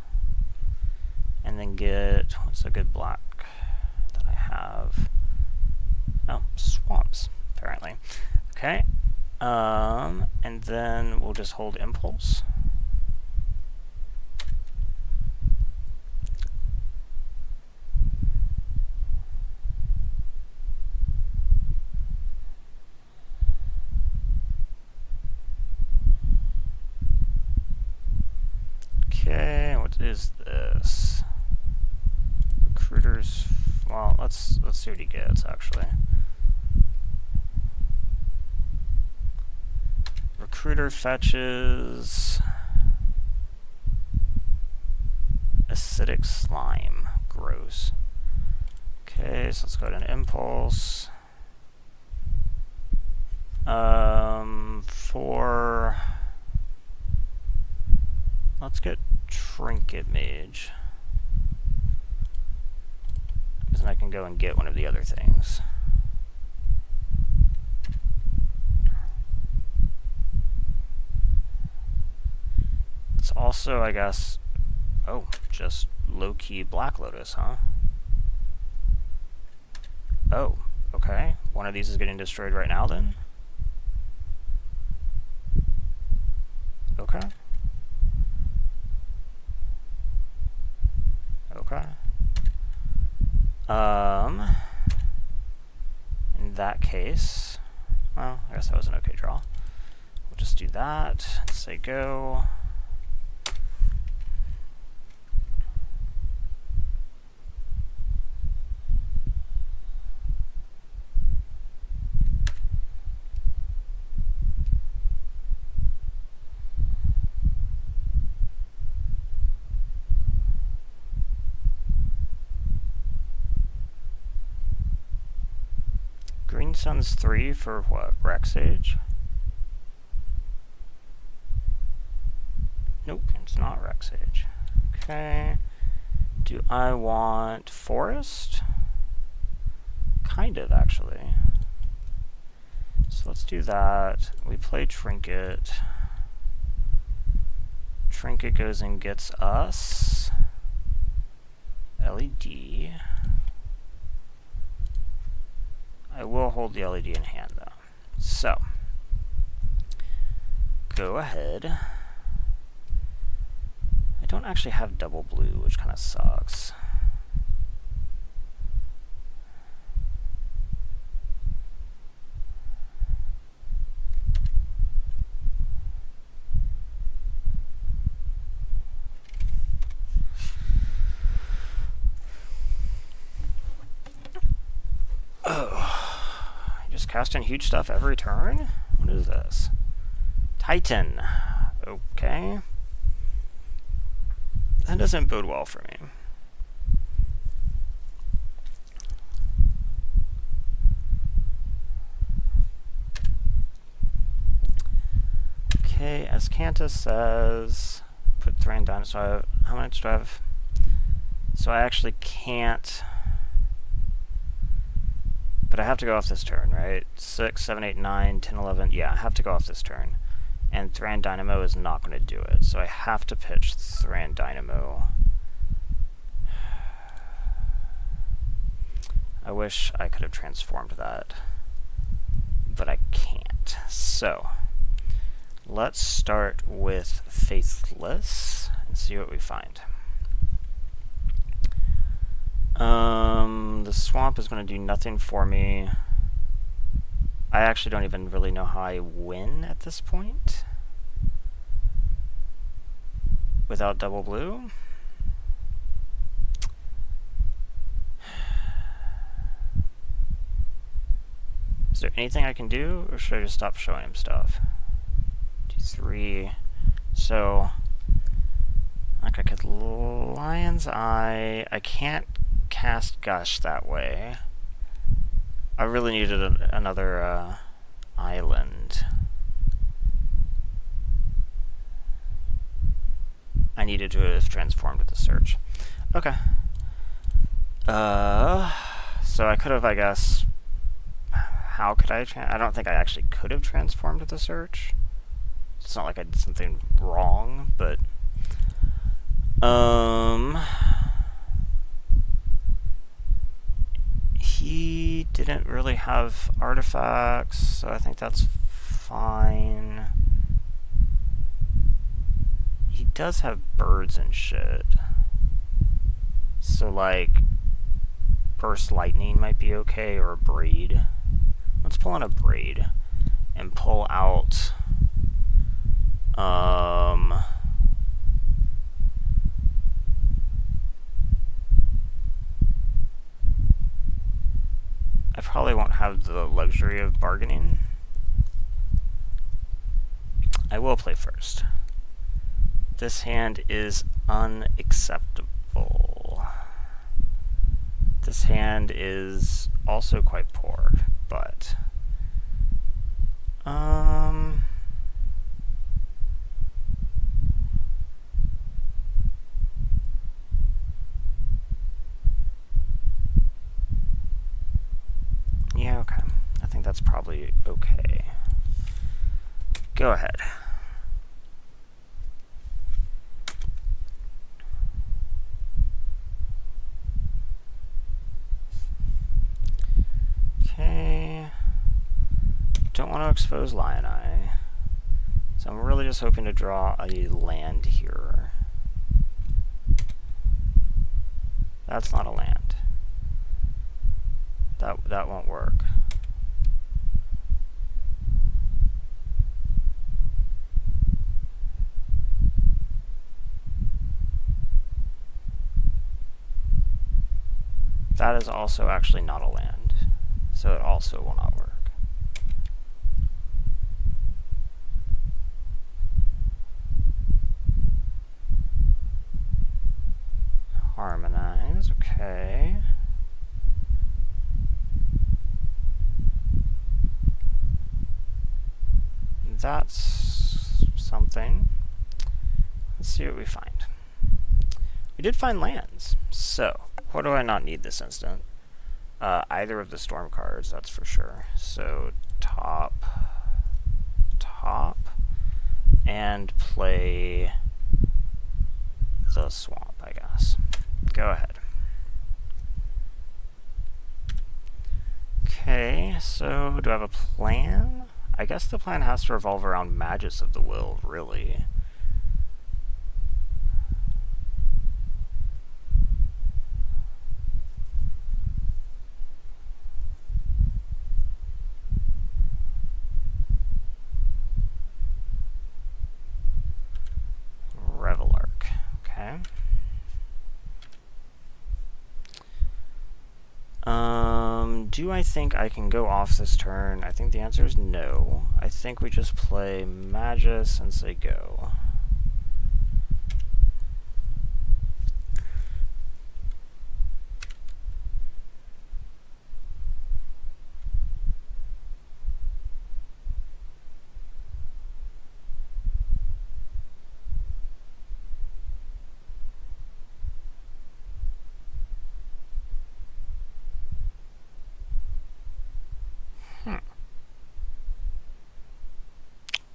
And then get, what's a good black that I have? Oh, swamps, apparently. Okay. And then we'll just hold impulse. Okay, what is this? Recruiters. Well, let's see what he gets actually. Recruiter fetches acidic slime. Gross. Okay, so let's go to an impulse. Let's get Trinket Mage. Because then I can go and get one of the other things. It's also, I guess, oh, just low-key Black Lotus, huh? Oh, okay. One of these is getting destroyed right now, then? Okay. that case, well, I guess that was an okay draw. We'll just do that and say go. Green Sun's 3 for what? Rex Age? Nope, it's not Rex Age. Okay. Do I want Forest? Kind of, actually. So let's do that. We play Trinket. Trinket goes and gets us LED. I will hold the LED in hand, though. So, go ahead. I don't actually have double blue, which kind of sucks. Casting huge stuff every turn? What is this? Titan. Okay. That doesn't bode well for me. Okay, as Kanta says, put Thran down. So how much do I have? So I actually can't. But I have to go off this turn, right? 6, 7, 8, 9, 10, 11. Yeah, I have to go off this turn. And Thran Dynamo is not going to do it. So I have to pitch Thran Dynamo. I wish I could have transformed that. But I can't. So, let's start with Faithless and see what we find. The swamp is going to do nothing for me. I actually don't even really know how I win at this point without double blue. Is there anything I can do, or should I just stop showing him stuff? D3. So, like I could Lion's Eye. I can't cast Gush that way. I really needed another island. I needed to have transformed with the search. Okay. So I could have, I guess. How could I? I don't think I actually could have transformed with the search. It's not like I did something wrong, but he didn't really have artifacts, so I think that's fine. He does have birds and shit. So, like, Burst Lightning might be okay, or a Braid. Let's pull on a Braid and pull out I probably won't have the luxury of bargaining. I will play first. This hand is unacceptable. This hand is also quite poor, but yeah, okay. I think that's probably okay. Go ahead. Okay. Don't want to expose Lion Eye. So I'm really just hoping to draw a land here. That's not a land. That won't work. That is also actually not a land, so it also will not work. Harmonize, okay. That's something. Let's see what we find. We did find lands, so what do I not need this instant? Either of the storm cards, that's for sure. So top, and play the swamp, I guess. Go ahead. Okay, so do I have a plan? I guess the plan has to revolve around Magus of the Will, really. Revelark, okay. Do I think I can go off this turn? I think the answer is no. I think we just play Magus and say go.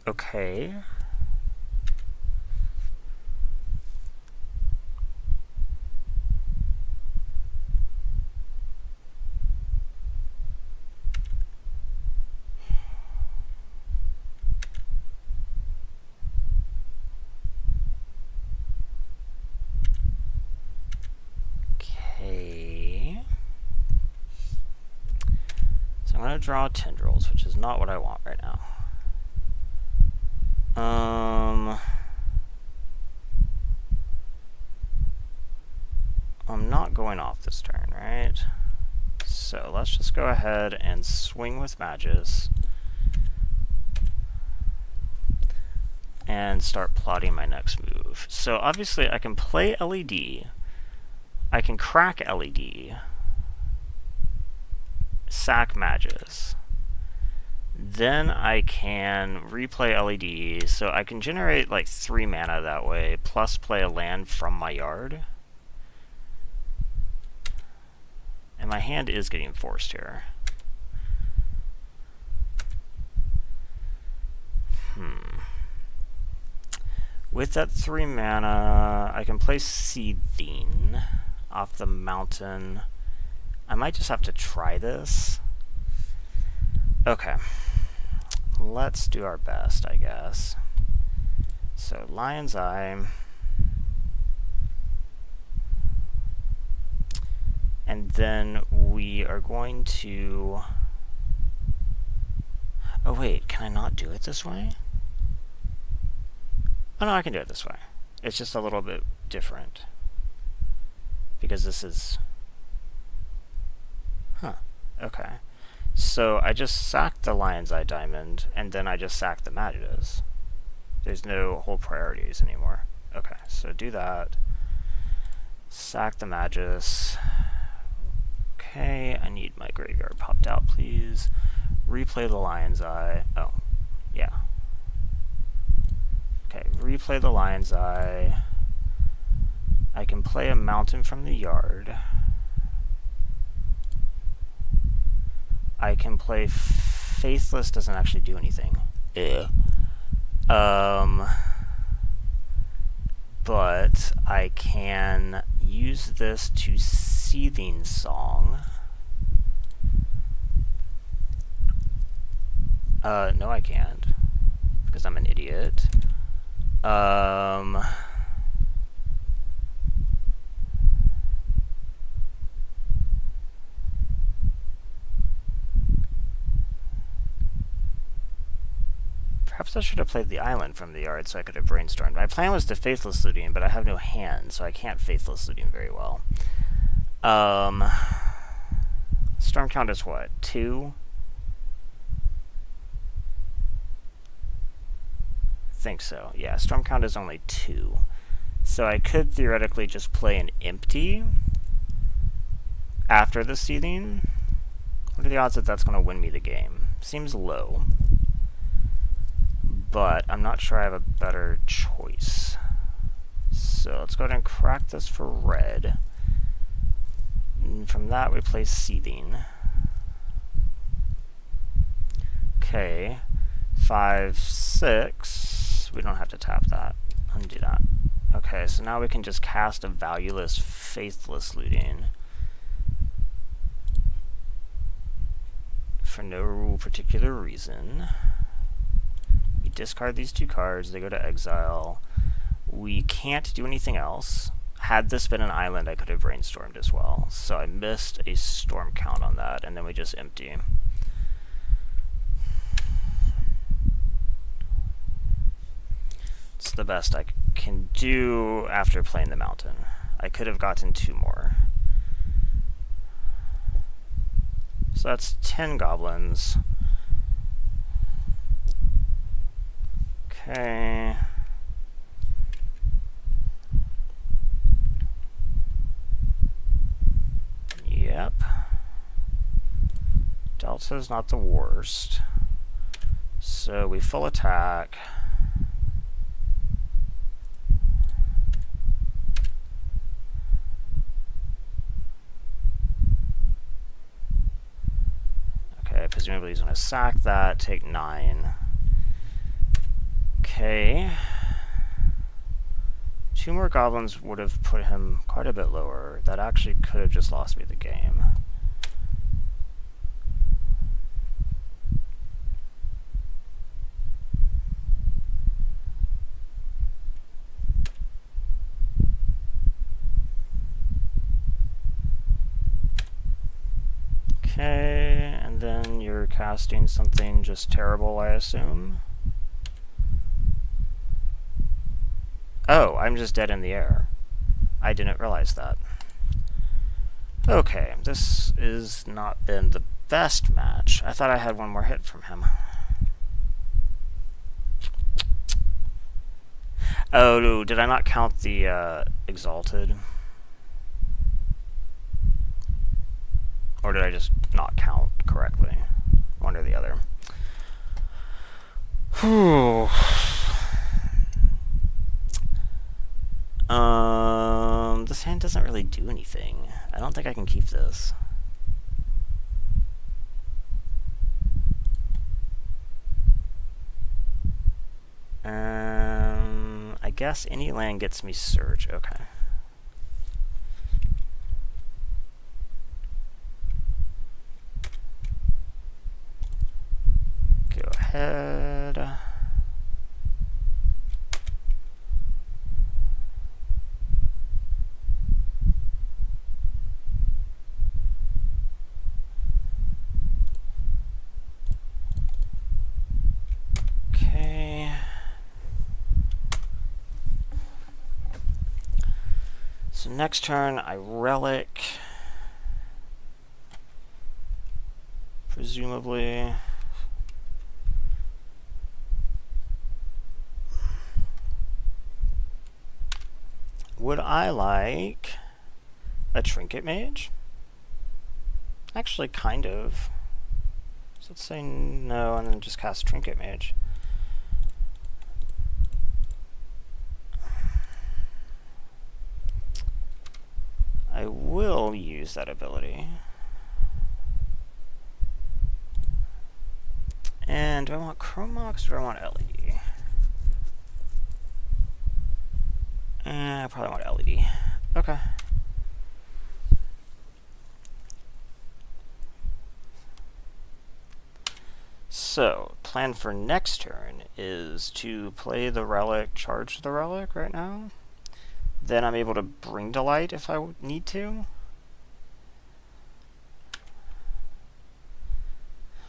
Okay. Okay. So I'm going to draw tendrils, which is not what I want right now. I'm not going off this turn, right? So let's just go ahead and swing with Magus and start plotting my next move. So obviously I can play LED, I can crack LED, sack Magus. Then I can replay LED, so I can generate like 3 mana that way, plus play a land from my yard. And my hand is getting forced here. With that 3 mana, I can play Seething off the mountain. I might just have to try this. Okay. Let's do our best, I guess. So, Lion's Eye. And then we are going to... Oh wait, can I not do it this way? Oh no, I can do it this way. It's just a little bit different. Because this is... Huh, okay. So I just sacked the Lion's Eye Diamond, and then I just sacked the Magus. There's no whole priorities anymore. Okay, so do that. Sack the Magus. Okay, I need my graveyard popped out, please. Replay the Lion's Eye. Oh, yeah. Okay, replay the Lion's Eye. I can play a mountain from the yard. I can play Faithless, doesn't actually do anything. But I can use this to Seething Song. No I can't, because I'm an idiot. Perhaps I should have played the island from the yard so I could have brainstormed. My plan was to Faithless Looting, but I have no hand, so I can't Faithless Looting very well. Storm count is what? 2? I think so. Yeah, storm count is only 2. So I could theoretically just play an empty after the seething. What are the odds that that's going to win me the game? Seems low. But I'm not sure I have a better choice. So let's go ahead and crack this for red. And from that we play seething. Okay. 5, 6. We don't have to tap that. Undo that. Okay, so now we can just cast a valueless, faithless looting. For no particular reason. We discard these 2 cards, they go to exile. We can't do anything else. Had this been an island, I could have brainstormed as well. So I missed a storm count on that, and then we just empty. It's the best I can do after playing the mountain. I could have gotten 2 more. So that's 10 goblins. Okay. Yep. Delta's not the worst. So we full attack. Okay, presumably he's going to sack that, take 9. Okay. 2 more goblins would have put him quite a bit lower. That actually could have just lost me the game. Okay, and then you're casting something just terrible, I assume. Oh, I'm just dead in the air. I didn't realize that. Okay, this has not been the best match. I thought I had one more hit from him. Oh, did I not count the Exalted? Or did I just not count correctly? One or the other. Whew. This hand doesn't really do anything. I don't think I can keep this. I guess any land gets me Surge. Okay. Go ahead. Okay. So next turn I relic. Presumably. Would I like a Trinket Mage? Actually, kind of. So let's say no, and then just cast Trinket Mage. I will use that ability. And do I want Chromox or do I want LED? I probably want LED. Okay. So, plan for next turn is to play the relic, charge the relic right now. Then I'm able to bring to light if I need to.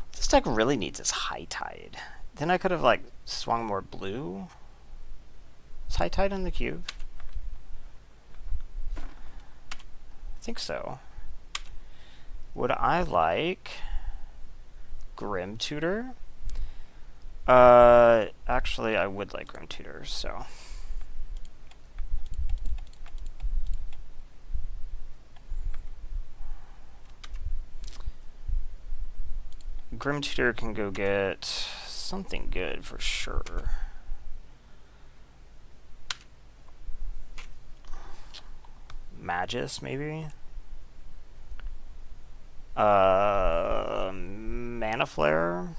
What this deck really needs is High Tide. Then I could have, like, swung more blue. Is High Tide in the cube? I think so. Would I like Grim Tutor? Actually, I would like Grim Tutor, so. Grim Tutor can go get something good for sure. Magus, maybe? Mana Flare?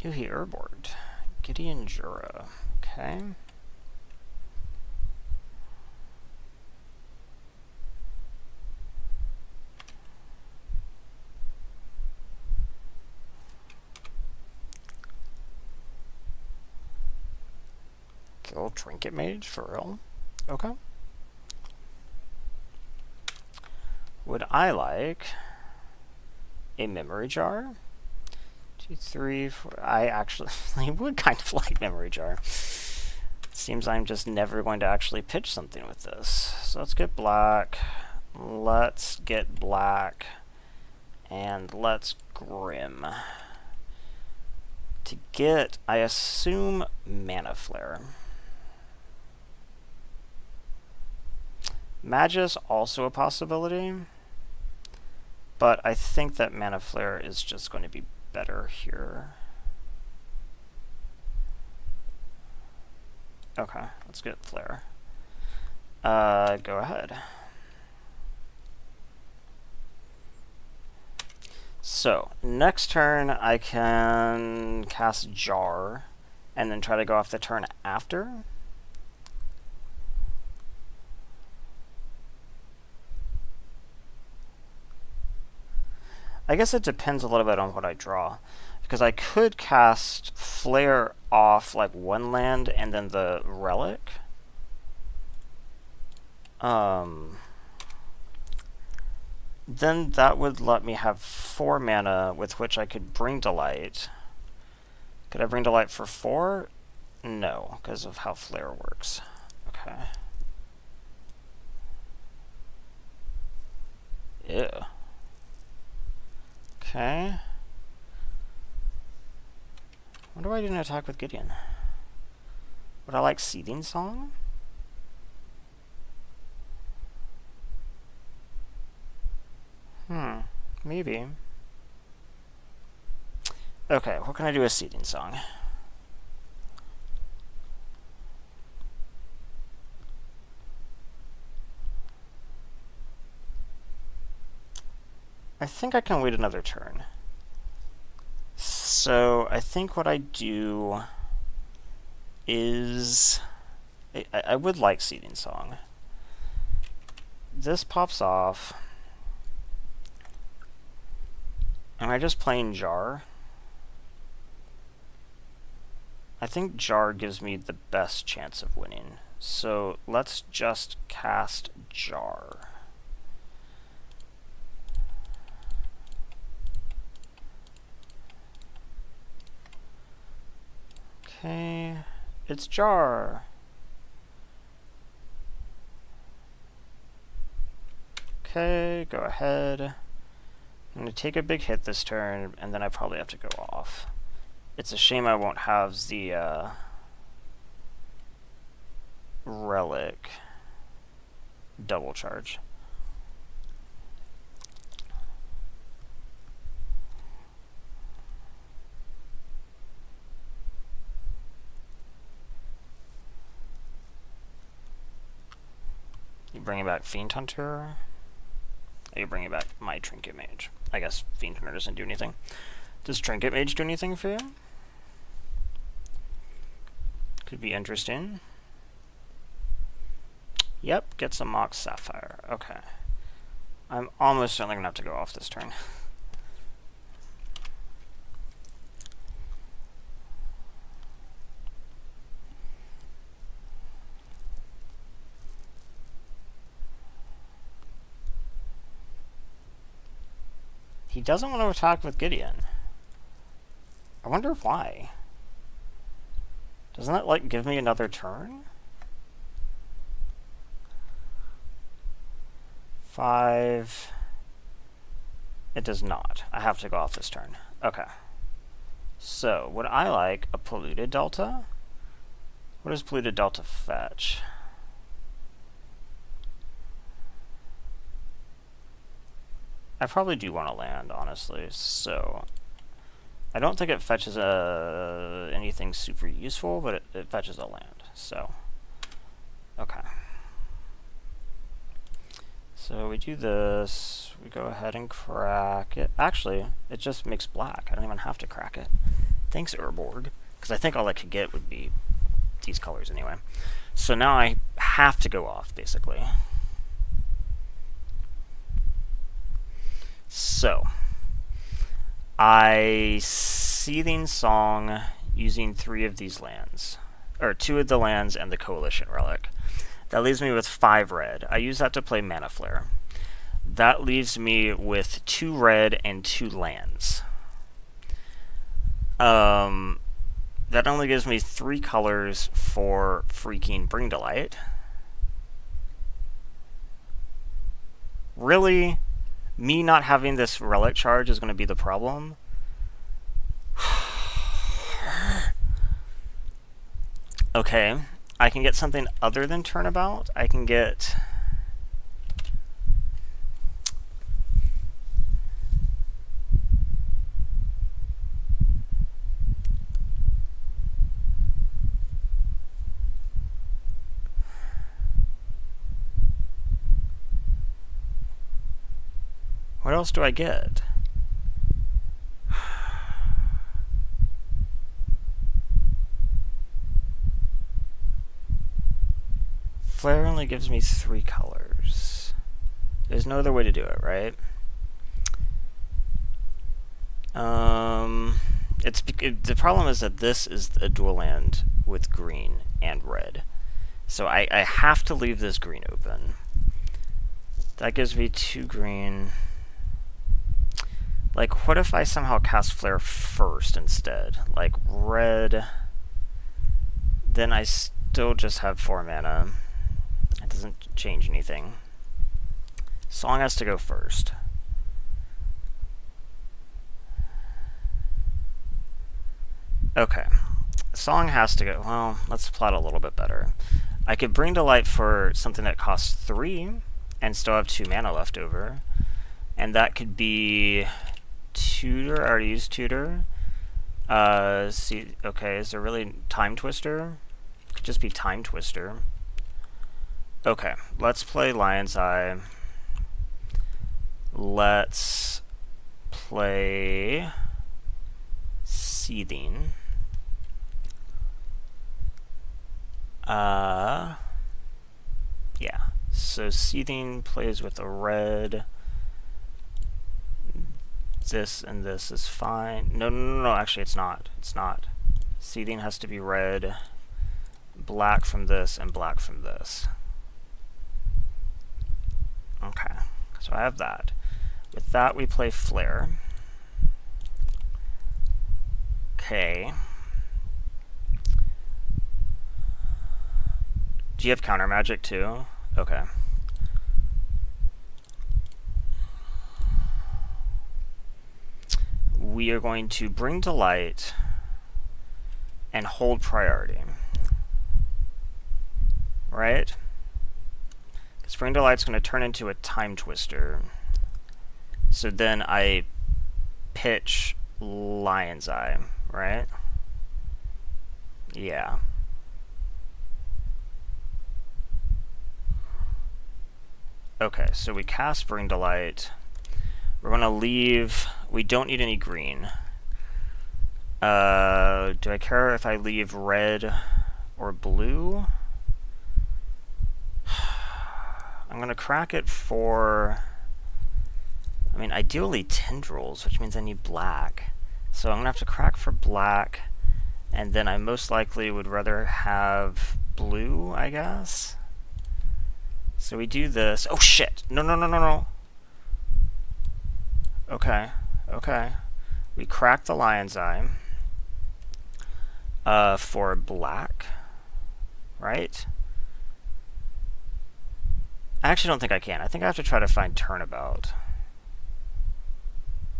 Ooh, he Herboard. Gideon Jura. Okay. Kill Trinket Mage, for real? Okay. Would I like a Memory Jar? 2, 3, 4. I actually would kind of like Memory Jar. Seems I'm just never going to actually pitch something with this. So let's get black. Let's get black. And let's Grim. To get, I assume, Mana Flare. Magus also a possibility, but I think that Mana Flare is just going to be better here. Okay, let's get Flare. Go ahead. So, next turn I can cast Jar, and then try to go off the turn after. I guess it depends a little bit on what I draw, because I could cast Flare off like one land and then the Relic. Then that would let me have 4 mana with which I could bring to light. Could I bring to light for 4? No, because of how Flare works. Okay. Ew. Okay. What do I do in attack with Gideon? Would I like Seething Song? Maybe. Okay, what can I do with Seething Song? I think I can wait another turn. So I think what I do is I would like Seething Song. This pops off. Am I just playing Jar? I think Jar gives me the best chance of winning. So let's just cast Jar. Okay, it's Jar. Okay, go ahead. I'm going to take a big hit this turn, and then I probably have to go off. It's a shame I won't have the Relic double charge. You bringing back Fiend Hunter? Or are you bringing back my Trinket Mage? I guess Fiend Hunter doesn't do anything. Does Trinket Mage do anything for you? Could be interesting. Yep, get some Mox Sapphire. Okay. I'm almost certainly going to have to go off this turn. He doesn't want to attack with Gideon. I wonder why. Doesn't that, like, give me another turn? 5. It does not. I have to go off this turn. Okay. So, would I like a polluted delta? What does polluted delta fetch? I probably do want to land, honestly, so I don't think it fetches anything super useful, but it fetches a land, so okay. So we do this, we go ahead and crack it. Actually, it just makes black. I don't even have to crack it. Thanks, Urborg, because I think all I could get would be these colors anyway. So now I have to go off, basically. So, I Seething Song using 3 of these lands, or 2 of the lands and the Coalition Relic. That leaves me with 5 red. I use that to play Mana Flare. That leaves me with 2 red and 2 lands. That only gives me 3 colors for freaking Bring Delight. Really? Me not having this relic charge is going to be the problem? Okay, I can get something other than Turnabout. I can get... What else do I get? Flare only gives me 3 colors. There's no other way to do it, right? The problem is that this is a dual land with green and red. So I have to leave this green open. That gives me 2 green. Like, what if I somehow cast Flare first instead? Like, red. Then I still just have 4 mana. It doesn't change anything. Song has to go first. Okay. Song has to go. Well, let's plot a little bit better. I could Bring to Light for something that costs 3 and still have 2 mana left over. And that could be Tutor. I already used Tutor. See, okay, is there really Time Twister? It could just be Time Twister. Okay, let's play Lion's Eye. Let's play Seething. Yeah, so Seething plays with a red. This and this is fine. No, actually it's not. It's not. Seething has to be red, black from this, and black from this. Okay, so I have that. With that, we play Flare. Okay. Do you have counter magic too? Okay. We are going to Bring to Light and hold priority. Right? Because Bring to Light's going to turn into a Time Twister. So then I pitch Lion's Eye, right? Yeah. Okay, so we cast Bring to Light. We're going to leave... We don't need any green. Do I care if I leave red or blue? I'm going to crack it for... I mean, ideally tendrils, which means I need black. So I'm going to have to crack for black, and then I most likely would rather have blue, I guess. So we do this. Oh, shit! No. Okay. We crack the Lion's Eye for black, right? I actually don't think I can. I think I have to try to find turnabout.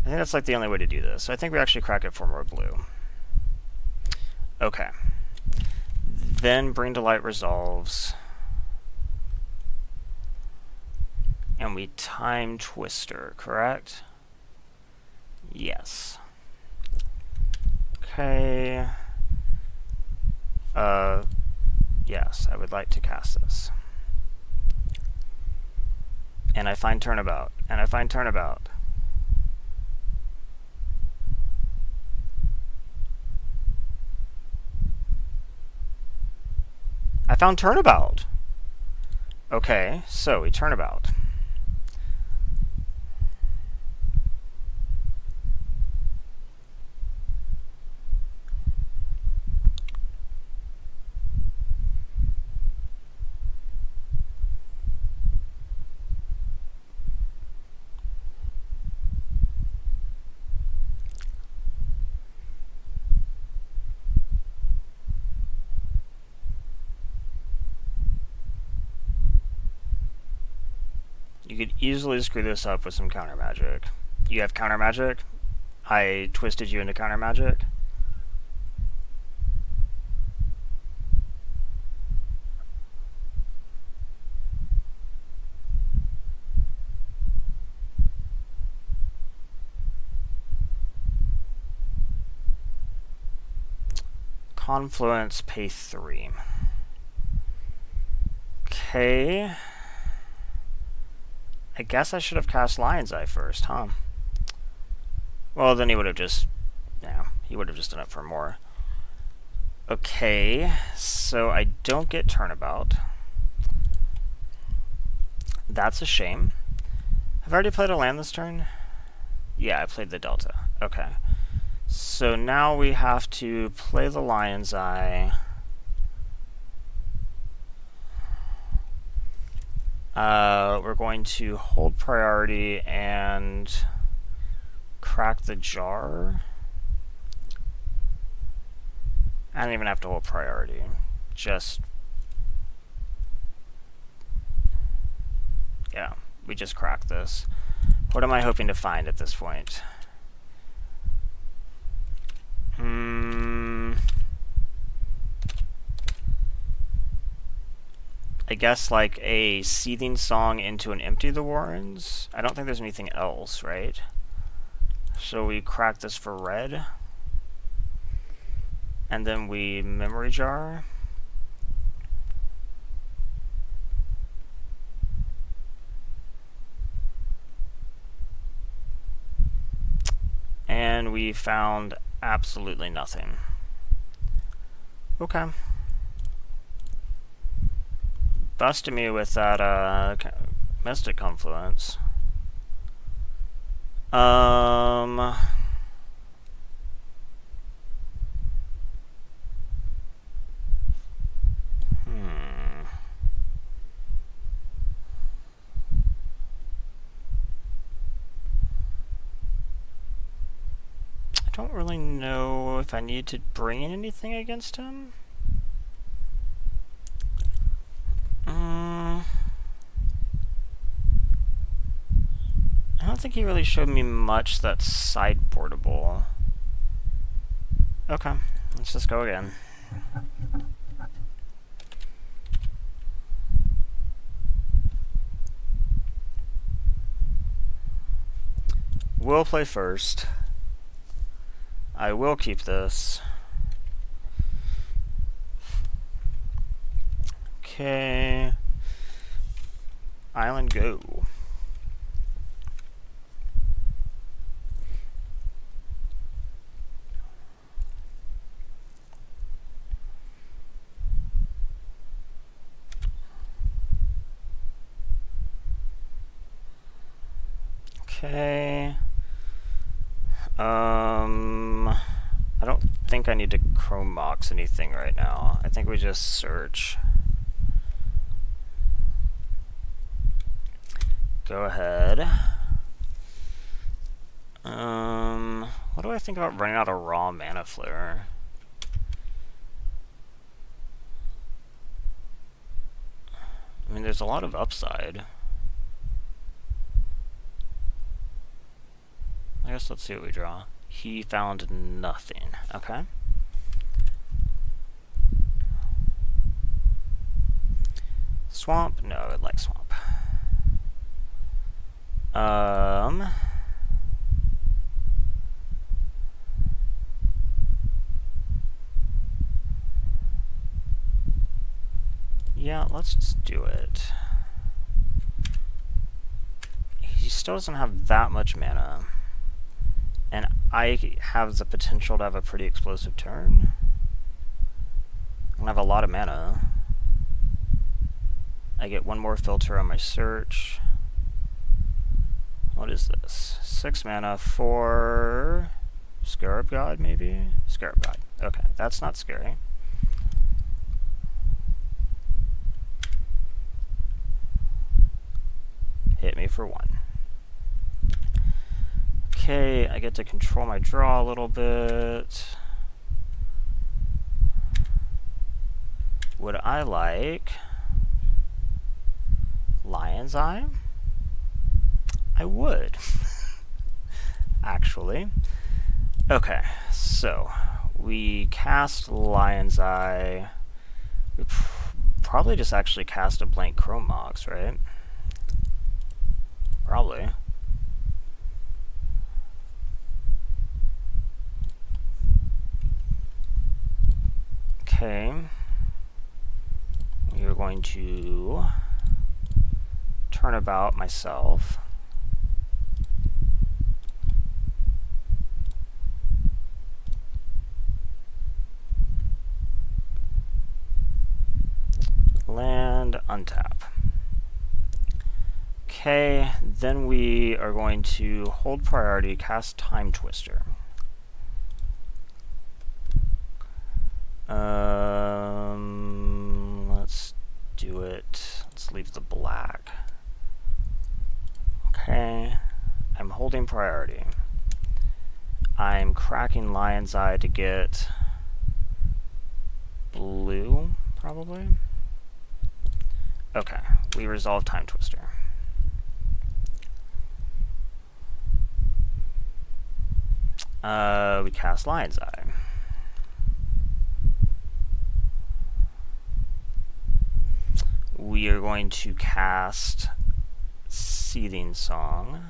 I think that's like the only way to do this. So I think we actually crack it for more blue. Okay. Then bring to light resolves. And we time twister, correct? Yes. Okay. Yes, I would like to cast this. And I find turnabout. And I find turnabout. I found turnabout. Okay, so we turnabout. You could easily screw this up with some counter magic. You have counter magic? I twisted you into counter magic? Confluence, pay 3. Okay. I guess I should have cast Lion's Eye first, huh? Well, then he would have just... yeah, he would have just done it for more. Okay, so I don't get turnabout. That's a shame. Have I already played a land this turn? Yeah, I played the Delta. Okay. So now we have to play the Lion's Eye. We're going to hold priority and crack the jar. I don't even have to hold priority. Just... yeah, we just crack this. What am I hoping to find at this point? I guess like a Seething Song into an Empty the Warrens. I don't think there's anything else, right? So we crack this for red. And then we Memory Jar. And we found absolutely nothing. Okay. Busted me with that Mystic Confluence. I don't really know if I need to bring in anything against him. I don't think he really showed me much that's sideboardable. Okay, let's just go again. We'll play first. I will keep this. Okay. Island go. Okay. I don't think I need to Chrome Mox anything right now. I think we just search. Go ahead. What do I think about running out of raw mana flare? I mean, there's a lot of upside. I guess let's see what we draw. He found nothing. Okay. Swamp? No, I'd like swamp. Yeah, let's just do it. He still doesn't have that much mana. And I have the potential to have a pretty explosive turn. I have a lot of mana. I get one more filter on my search. What is this? 6 mana for Scarab God, maybe? Scarab God. Okay, that's not scary. Hit me for 1. Okay, I get to control my draw a little bit. Would I like Lion's Eye? I would. Actually. Okay, so we cast Lion's Eye. We probably just actually cast a blank Chrome Mox, right? Probably. Okay. We're going to turn about myself. Land, untap. Okay, then we are going to hold priority, cast Time Twister. Let's do it. Let's leave the black. Okay, I'm holding priority. I'm cracking Lion's Eye to get blue, probably. Okay, we resolve Time Twister. We cast Lion's Eye. We are going to cast Seething Song.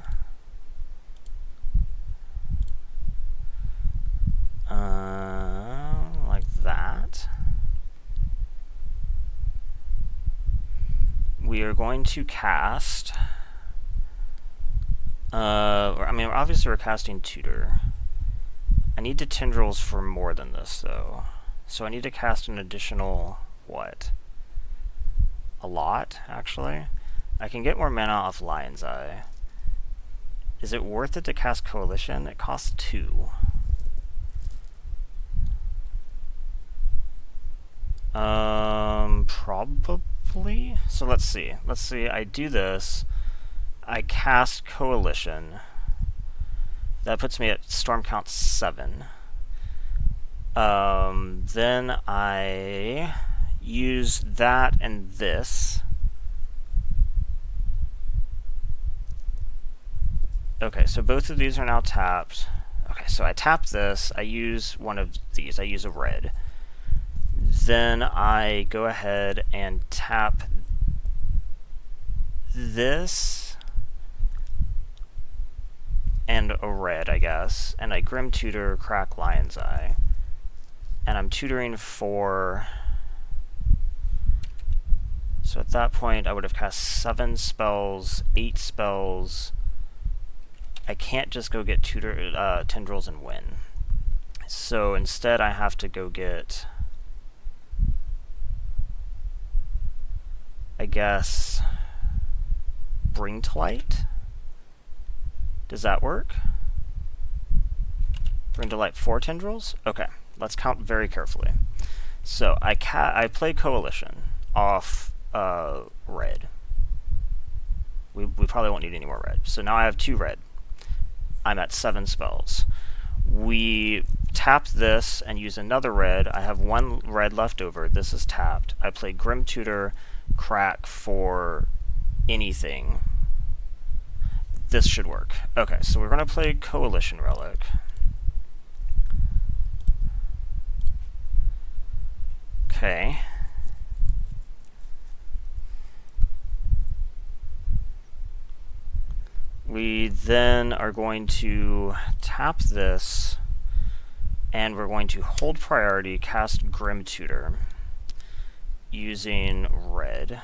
Like that. We are going to cast... I mean, obviously we're casting Tutor. I need the tendrils for more than this, though. So I need to cast an additional... what? A lot, actually. I can get more mana off Lion's Eye. Is it worth it to cast Coalition? It costs 2. Probably? So let's see. Let's see, I do this. I cast Coalition. That puts me at storm count 7. Then I use that and this. Okay, so both of these are now tapped. Okay, so I tap this, I use one of these, I use a red. Then I go ahead and tap this and a red, I guess, and I Grim Tutor, crack Lion's Eye. And I'm tutoring for... So at that point, I would have cast 7 spells, 8 spells. I can't just go get tendrils and win. So instead, I have to go get, I guess, Bring to Light. Does that work? Bring to Light 4 tendrils? Okay, let's count very carefully. So I play Coalition off red. We probably won't need any more red. So now I have 2 red. I'm at 7 spells. We tap this and use another red. I have 1 red left over. This is tapped. I play Grim Tutor, crack for anything, this should work. Okay, so we're going to play Coalition Relic. Okay. We then are going to tap this, and we're going to hold priority, cast Grim Tutor using red.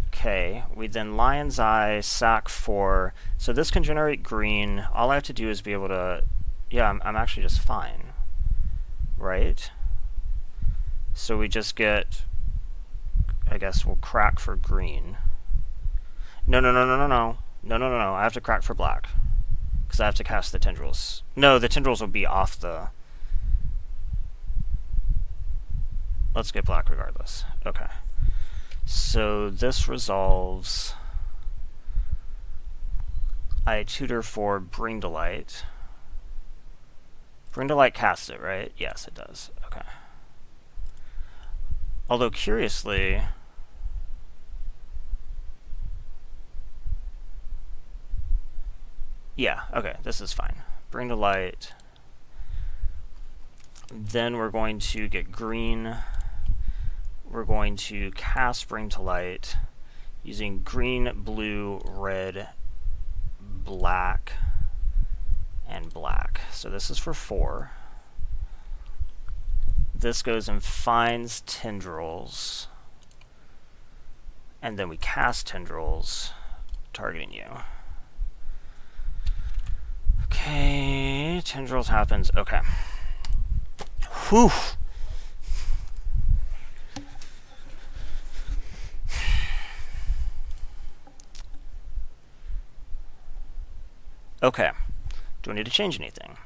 Okay, we then Lion's Eye, sack 4. So this can generate green. All I have to do is be able to... Yeah, I'm actually just fine. Right? So we just get... I guess we'll crack for green. No. I have to crack for black. Because I have to cast the tendrils. No, the tendrils will be off the... Let's get black regardless. Okay. So this resolves. I tutor for Bring to Light. Bring to Light casts it, right? Yes, it does. Okay. Although curiously, yeah, okay, this is fine. Bring to Light. Then we're going to get green. We're going to cast Bring to Light using green, blue, red, black, and black. So this is for 4. This goes and finds tendrils, and then we cast tendrils, targeting you. Okay, tendrils happens. Okay. Whew. Okay. Do I need to change anything?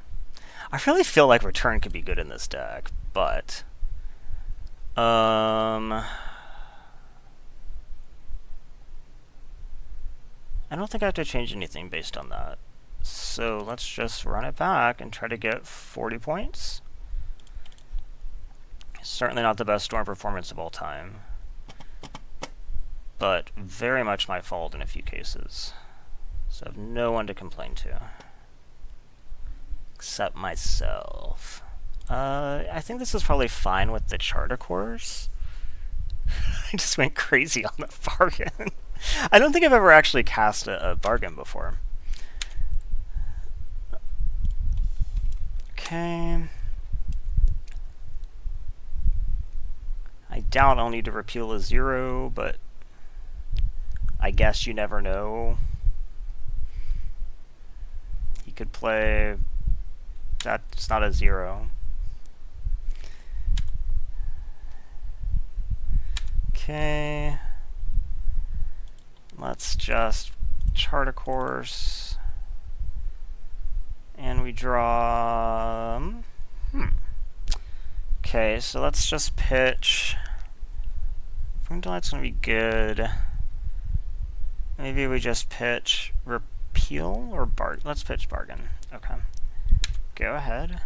I really feel like Return could be good in this deck, but... I don't think I have to change anything based on that. So let's just run it back and try to get 40 points. Certainly not the best Storm performance of all time, but very much my fault in a few cases. So I have no one to complain to. Except myself. I think this is probably fine with the charter course. I just went crazy on the bargain. I don't think I've ever actually cast a bargain before. Okay. I doubt I'll need to repeal a 0, but I guess you never know. He could play... That's not a 0. Okay. Let's just chart a course. And we draw... Okay, so let's just pitch. Bring to Light's gonna be good. Maybe we just pitch repeal or bargain. Let's pitch bargain. Okay. Go ahead.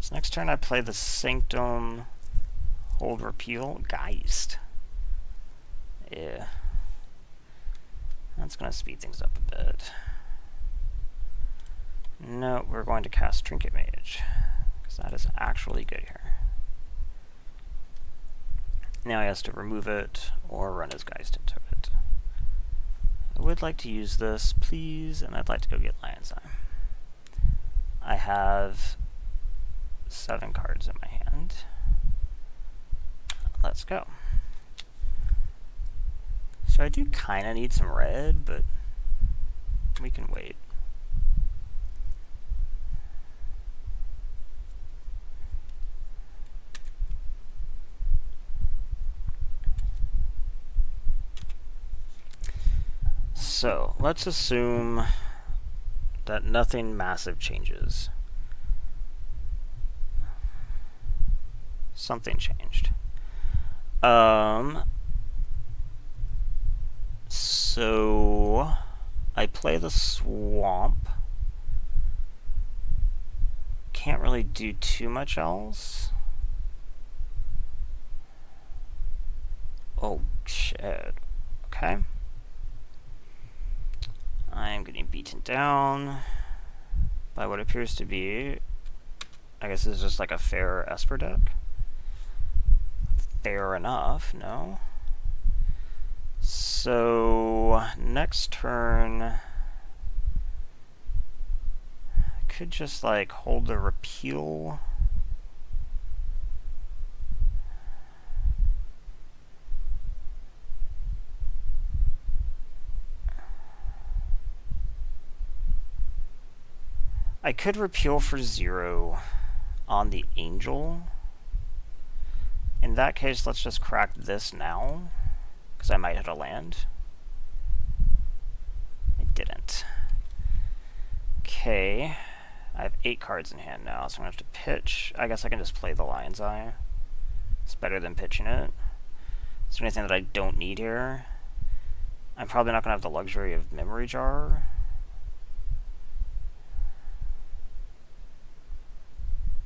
So next turn I play the Sanctum, hold repeal, Geist. Yeah. That's gonna speed things up a bit. No, we're going to cast Trinket Mage, because that is actually good here. Now he has to remove it, or run his Geist into it. I would like to use this, please, and I'd like to go get Lion's Eye. I have 7 cards in my hand. Let's go. So I do kind of need some red, but we can wait. So, let's assume that nothing massive changes. Something changed. So I play the Swamp. can't really do too much else. Oh, shit. Okay. I'm getting beaten down by what appears to be, I guess this is just like a fair Esper deck. Fair enough, no? So, next turn, I could just like hold the repeal. I could repeal for 0 on the Angel. In that case, let's just crack this now, because I might hit a land. I didn't. Okay. I have 8 cards in hand now, so I'm going to have to pitch. I guess I can just play the Lion's Eye. It's better than pitching it. Is there anything that I don't need here? I'm probably not going to have the luxury of Memory Jar.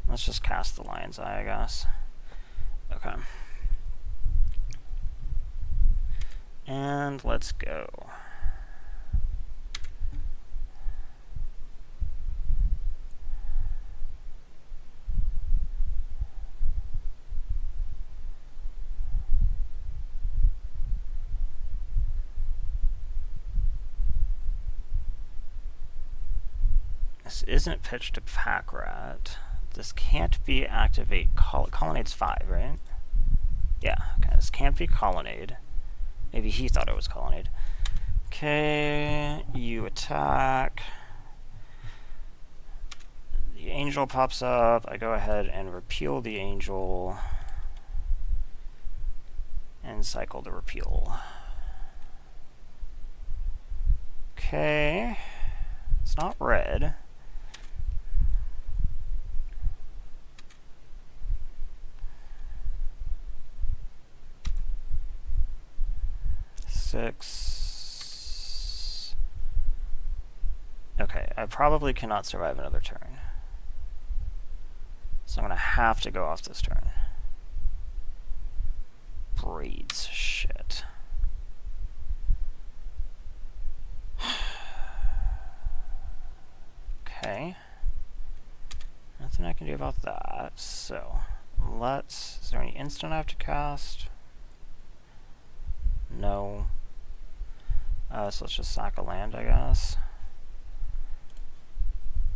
Let's just cast the Lion's Eye, I guess. Okay. And let's go. This isn't pitched to Pack Rat. This can't be activate. Colonnade's 5, right? Yeah, okay, this can't be Colonnade. Maybe he thought it was Colonnade. Okay, you attack. The Angel pops up. I go ahead and repeal the Angel. And cycle the repeal. Okay. It's not red. Okay, I probably cannot survive another turn. So I'm going to have to go off this turn. Braids. Shit. Okay. Nothing I can do about that. So, is there any instant I have to cast? No. So let's just sack a land, I guess.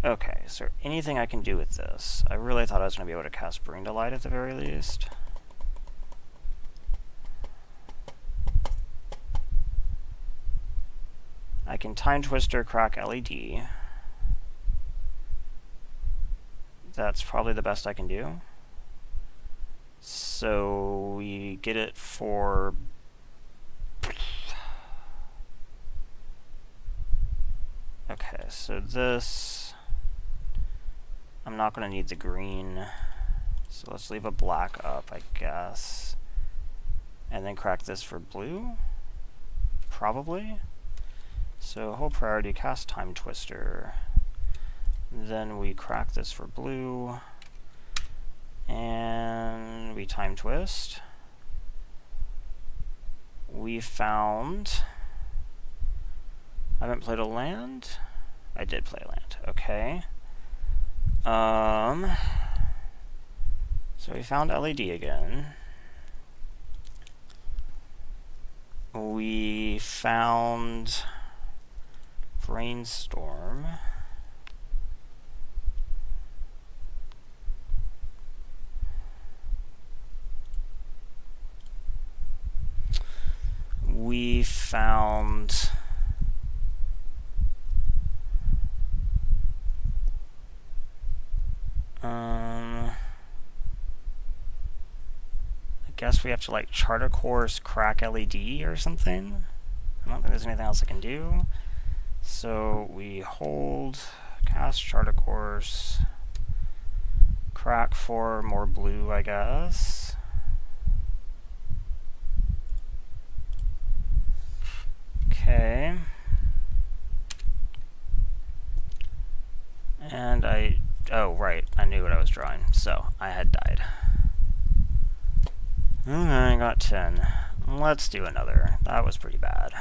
Okay, is there anything I can do with this? I really thought I was going to be able to cast Bring to Light at the very least. I can Time Twister, crack LED. That's probably the best I can do. So we get it for... Okay, so this... I'm not going to need the green, so let's leave a black up, I guess. And then crack this for blue? Probably. So whole priority, cast Time Twister. Then we crack this for blue. And we Time Twist. We found... I haven't played a land? I did play a land, okay. So we found LED again. We found Brainstorm. We found... I guess we have to like Charter Course, crack LED or something. I don't think there's anything else I can do. So we hold, cast Charter Course, crack for more blue, I guess. Okay. And I Oh, right. I knew what I was drawing. So, I had died. Okay, I got 10. Let's do another. That was pretty bad.